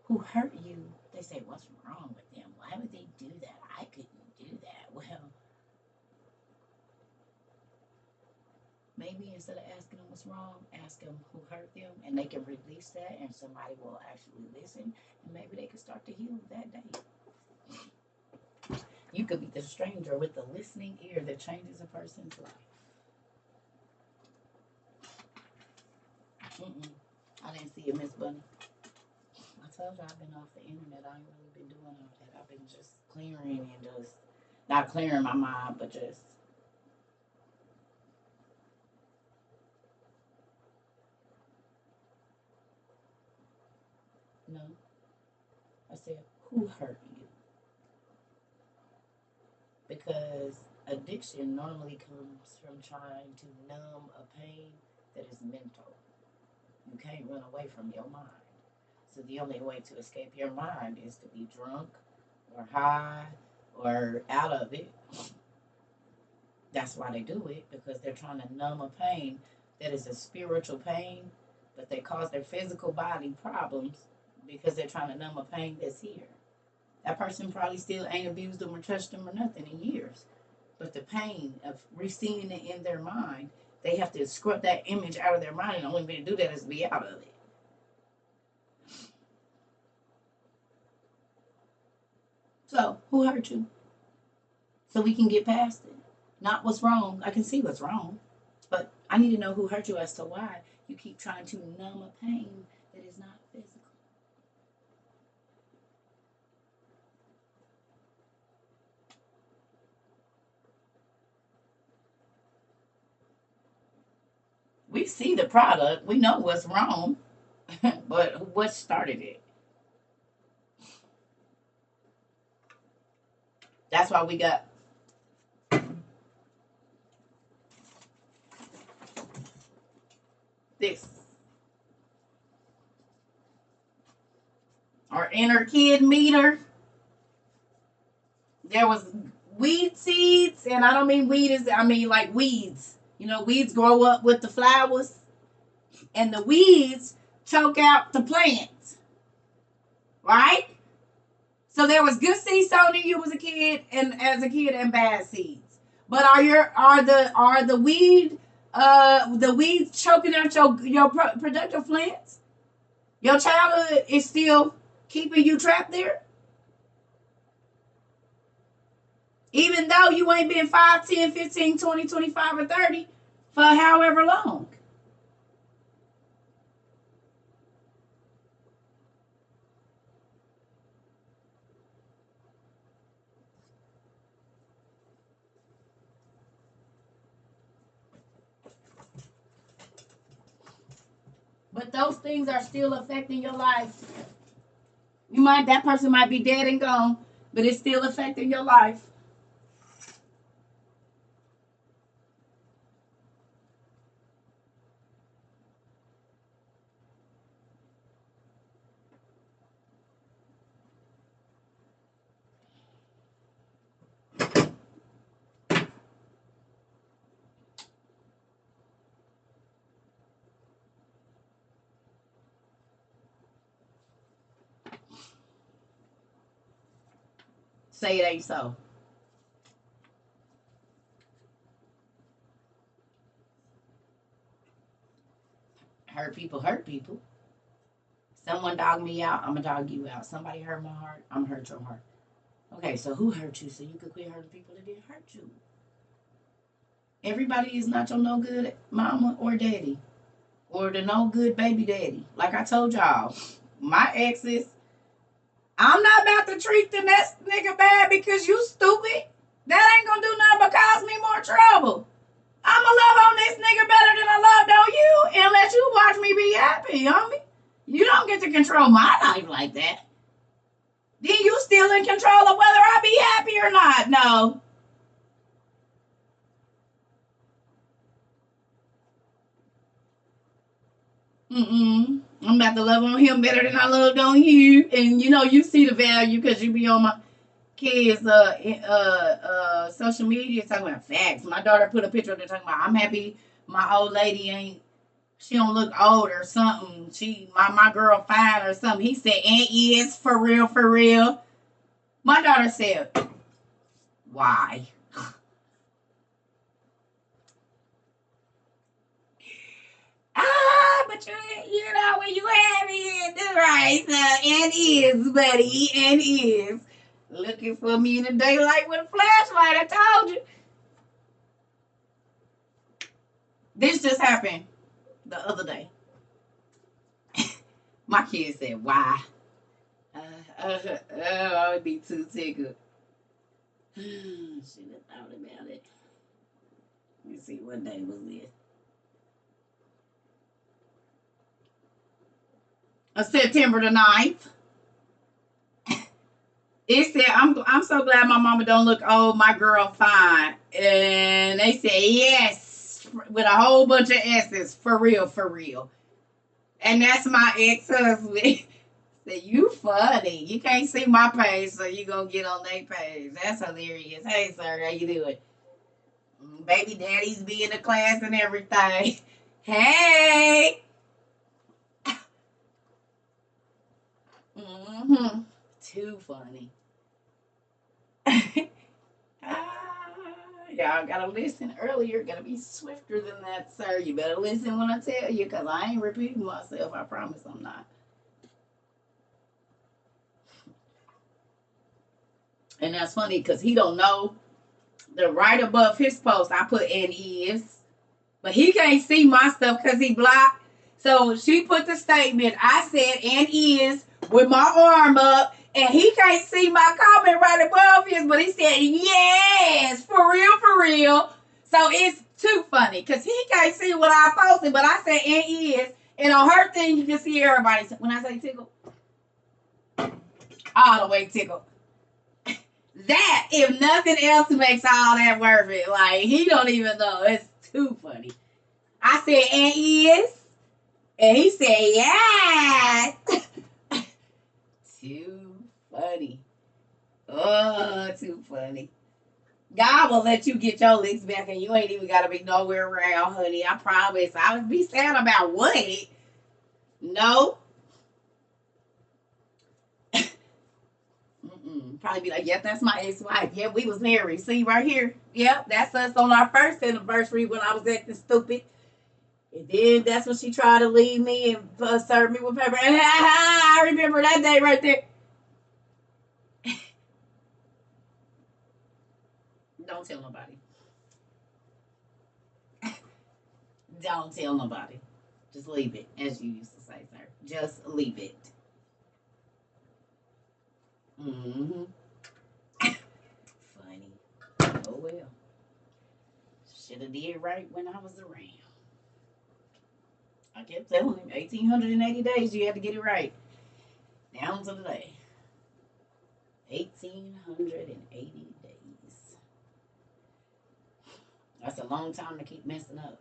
who hurt you, they say, what's wrong with them? Why would they do that? I couldn't do that. Well, maybe instead of asking them what's wrong, ask them who hurt them, and they can release that, and somebody will actually listen, and maybe they can start to heal that day. You could be the stranger with the listening ear that changes a person's life. Mm-mm. I didn't see it, Miss Bunny. I told you I've been off the internet. I ain't really been doing all that. I've been just clearing and just not clearing my mind, but just no. I said, who hurt you? Because addiction normally comes from trying to numb a pain that is mental. You can't run away from your mind. So the only way to escape your mind is to be drunk or high or out of it. That's why they do it, because they're trying to numb a pain that is a spiritual pain, but they cause their physical body problems because they're trying to numb a pain that's here. That person probably still ain't abused them or touched them or nothing in years. But the pain of re-seeing it in their mind, they have to scrub that image out of their mind, and the only way to do that is to be out of it. So, who hurt you? So we can get past it. Not what's wrong. I can see what's wrong, but I need to know who hurt you as to why you keep trying to numb a pain that is not physical. We see the product, we know what's wrong, but what started it? That's why we got this. Our inner kid meter. There was weed seeds, and I don't mean I mean like weeds. You know, weeds grow up with the flowers, and the weeds choke out the plants, right? So there was good seeds sown in you as a kid, and bad seeds. But are the weeds choking out your productive plants? Your childhood is still keeping you trapped there, even though you ain't been 5, 10, 15, 20, 25, or 30 for however long. But those things are still affecting your life. That person might be dead and gone, but it's still affecting your life. Say it ain't so. Hurt people hurt people. Someone dog me out, I'm going to dog you out. Somebody hurt my heart, I'm going to hurt your heart. Okay, so who hurt you so you could quit hurting people that didn't hurt you? Everybody is not your no good mama or daddy or the no good baby daddy. Like I told y'all, my exes, I'm not about to treat the next nigga bad because you stupid. That ain't gonna do nothing but cause me more trouble. I'ma love on this nigga better than I loved on you and let you watch me be happy, homie. You don't get to control my life like that. Then you still in control of whether I be happy or not. No. I'm about to love on him better than I loved on you. And you know, you see the value because you be on my kids social media talking about facts. My daughter put a picture of her talking about I'm happy my old lady she don't look old or something. My girl fine or something. He said, Aunt is for real, for real. My daughter said, why? But you know, when you happy and do right, and is, buddy, and is. Looking for me in the daylight with a flashlight, I told you. This just happened the other day. My kid said, why? I would be too tickled. Should have thought about it. Let me see, what day was this? September the 9th. It said, I'm so glad my mama don't look old, my girl fine. And they said, yes, with a whole bunch of S's, for real, for real. And that's my ex-husband. Said, you funny. You can't see my page, so you gonna get on their page. That's hilarious. Hey, sir, how you doing? Baby daddies be in the class and everything. Hey. Too funny. Y'all gotta listen earlier. Gotta be swifter than that, sir. You better listen when I tell you, because I ain't repeating myself. I promise I'm not. And that's funny because he don't know. The right above his post, I put and is. But he can't see my stuff because he blocked. So she put the statement, I said, and is, with my arm up, and he can't see my comment right above his, but he said, yes, for real, for real. So it's too funny because he can't see what I posted, but I said, and is, and on her thing, you can see everybody. When I say tickle, all the way tickle. That, if nothing else, makes all that worth it. Like, he don't even know. It's too funny. I said, and is, and he said, yes. Too funny. Oh, too funny. God will let you get your licks back, and you ain't even got to be nowhere around, honey. I promise. I would be sad about what? No. Probably be like, yep, that's my ex-wife. Yep, we was married. See right here. Yep, that's us on our first anniversary when I was acting stupid. And then that's when she tried to leave me and serve me with pepper. I remember that day right there. Don't tell nobody. Don't tell nobody. Just leave it, as you used to say, sir. Just leave it. Mm-hmm. Funny. Oh well. Should have did right when I was around. I kept telling him 1,880 days you had to get it right. Down to the day. 1,880 days. That's a long time to keep messing up.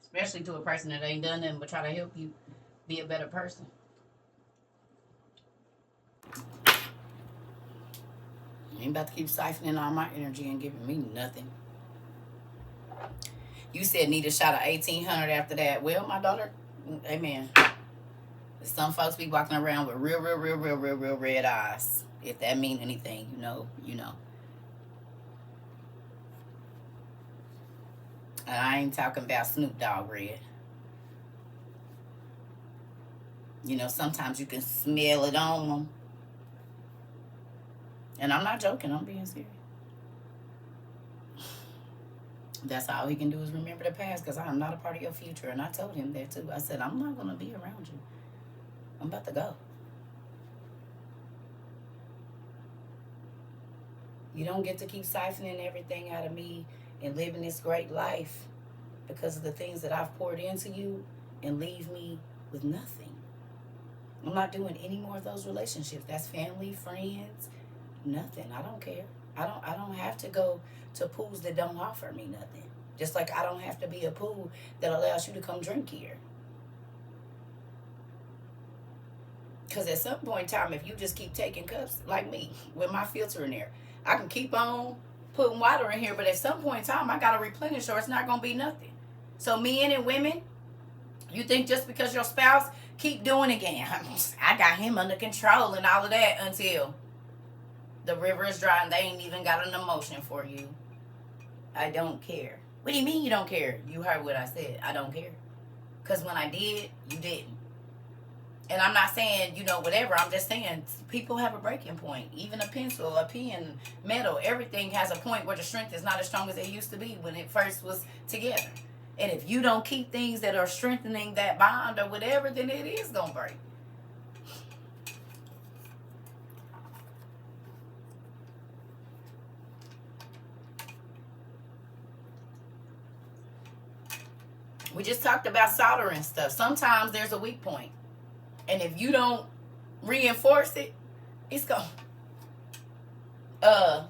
Especially to a person that ain't done nothing but try to help you be a better person. You ain't about to keep siphoning all my energy and giving me nothing. You said need a shot of 1,800 after that. Well, my daughter, amen. Some folks be walking around with real red eyes. If that mean anything, you know. And I ain't talking about Snoop Dogg red. You know, sometimes you can smell it on them. And I'm not joking. I'm being serious. That's all he can do is remember the past because I am not a part of your future. And I told him that too. I said, I'm not going to be around you. I'm about to go. You don't get to keep siphoning everything out of me and living this great life because of the things that I've poured into you and leave me with nothing. I'm not doing any more of those relationships. That's family, friends, nothing. I don't care. I don't have to go to pools that don't offer me nothing. Just like I don't have to be a pool that allows you to come drink here. Because at some point in time, if you just keep taking cups like me with my filter in there, I can keep on putting water in here, but at some point in time, I got to replenish or it's not going to be nothing. So men and women, you think just because your spouse keep doing it again, I got him under control and all of that until the river is dry and they ain't even got an emotion for you. I don't care. What do you mean you don't care? You heard what I said. I don't care. Because when I did, you didn't. And I'm not saying, whatever. I'm just saying people have a breaking point. Even a pencil, a pen, metal, everything has a point where the strength is not as strong as it used to be when it first was together. And if you don't keep things that are strengthening that bond or whatever, then it is going to break. We just talked about soldering stuff. Sometimes there's a weak point. And if you don't reinforce it, it's going well,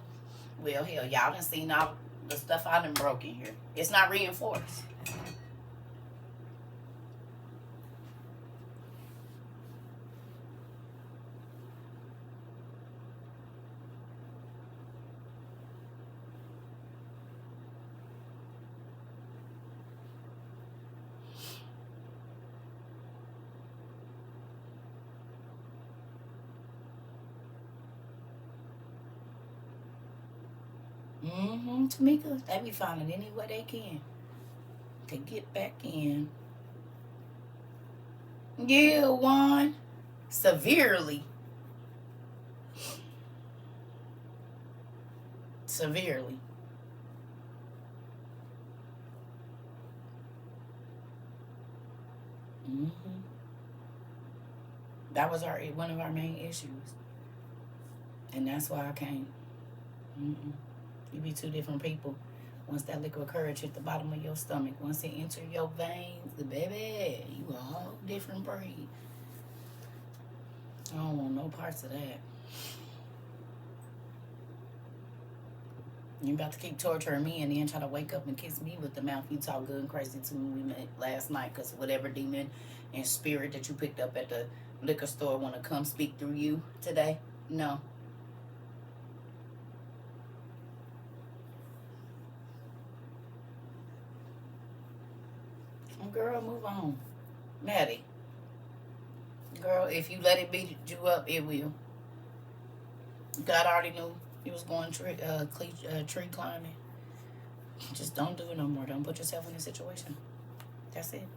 hell, y'all done seen all the stuff I done broke in here. It's not reinforced. Tamika, they be finding any way they can to get back in. Yeah, Juan. Severely. severely. Hmm. That was one of our main issues, and that's why I can't. Mm-mm. You be two different people. Once that liquid courage hit the bottom of your stomach, once it enter your veins, the baby, you a whole different breed. I don't want no parts of that. You about to keep torturing me and then try to wake up and kiss me with the mouth you talk good and crazy to me we met last night because whatever demon and spirit that you picked up at the liquor store want to come speak through you today? No. Girl, move on. Maddie. Girl, if you let it beat you up, it will. God already knew you was going tree climbing. Just don't do it no more. Don't put yourself in a situation. That's it.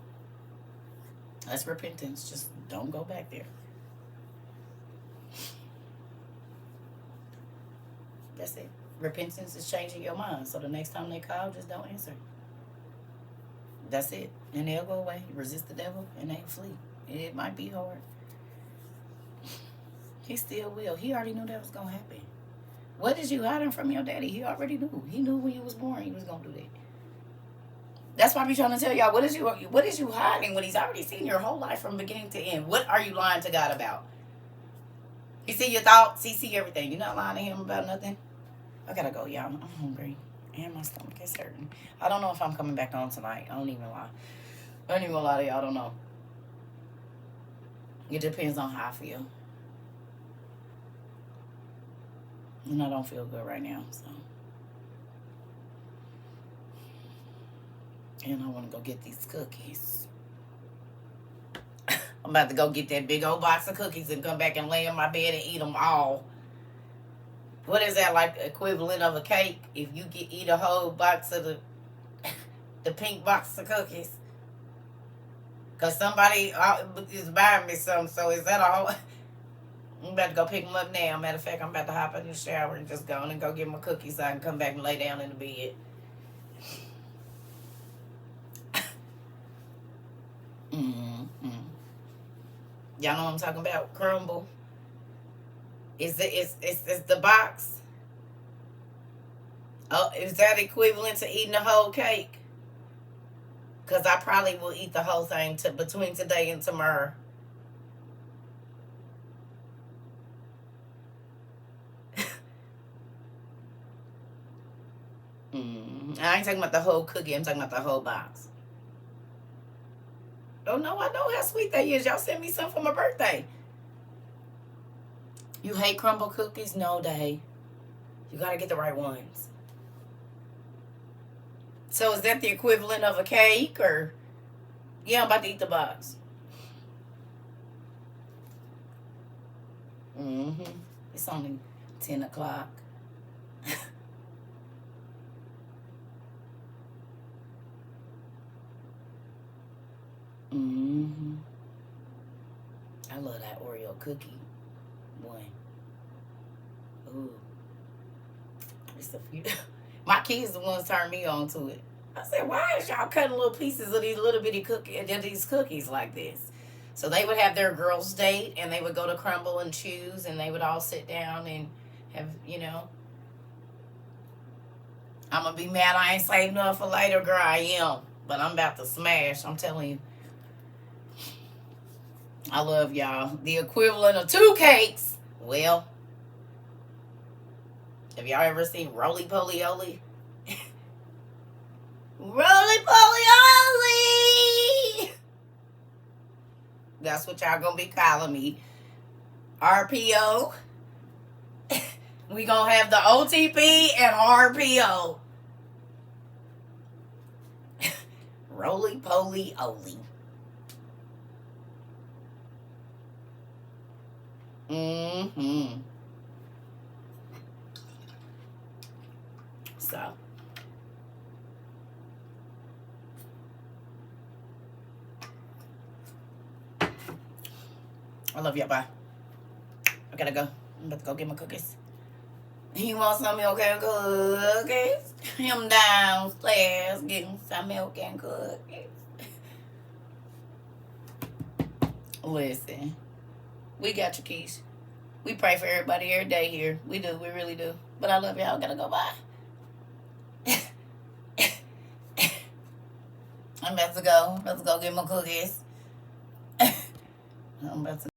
That's repentance. Just don't go back there. That's it. Repentance is changing your mind. So the next time they call, just don't answer. That's it. And they'll go away. Resist the devil and they'll flee. It might be hard. He still will. He already knew that was going to happen. What is you hiding from your daddy? He already knew. He knew when you was born he was going to do that. That's why I be trying to tell y'all, what is you hiding when he's already seen your whole life from beginning to end? What are you lying to God about? He see your thoughts. He see everything. You're not lying to him about nothing. I got to go, y'all. I'm hungry. And my stomach is hurting. I don't know if I'm coming back on tonight. I don't even lie. I don't even lie to y'all. I don't know. It depends on how I feel. And I don't feel good right now, so. And I want to go get these cookies. I'm about to go get that big old box of cookies and come back and lay in my bed and eat them all. What is that, like equivalent of a cake? If you eat a whole box of the pink box of cookies. Because somebody is buying me some, so is that a whole... I'm about to go pick them up now. Matter of fact, I'm about to hop in the shower and just go on and go get my cookies so I can come back and lay down in the bed. Mm-hmm. Y'all know what I'm talking about? Crumble. It's the box. Oh, is that equivalent to eating a whole cake? Because I probably will eat the whole thing between today and tomorrow. I ain't talking about the whole cookie. I'm talking about the whole box. Oh, no, I know how sweet that is. Y'all sent me some for my birthday. You hate crumble cookies? No, Day. You got to get the right ones. So is that the equivalent of a cake or... Yeah, I'm about to eat the box. It's only 10 o'clock. I love that Oreo cookie one. Ooh. It's a few. My kids the ones turned me on to it. I said, why is y'all cutting little pieces of these little bitty cookies like this? So they would have their girls' date and they would go to Crumble and choose and they would all sit down and have, I'm going to be mad I ain't saved enough for later, girl. I am. But I'm about to smash. I'm telling you. I love y'all. The equivalent of 2 cakes. Well, have y'all ever seen Roly Poly Oly? Roly Poly Oly! That's what y'all gonna be calling me. RPO. We gonna have the OTP and RPO. Roly Poly Oly. So. I love y'all. Bye. I gotta go. I'm about to go get my cookies. He wants some milk and cookies. Him downstairs getting some milk and cookies. Listen, we got your keys. We pray for everybody every day here. We do. We really do. But I love y'all. Gotta go bye. I'm about to go. Get my cookies. I'm about to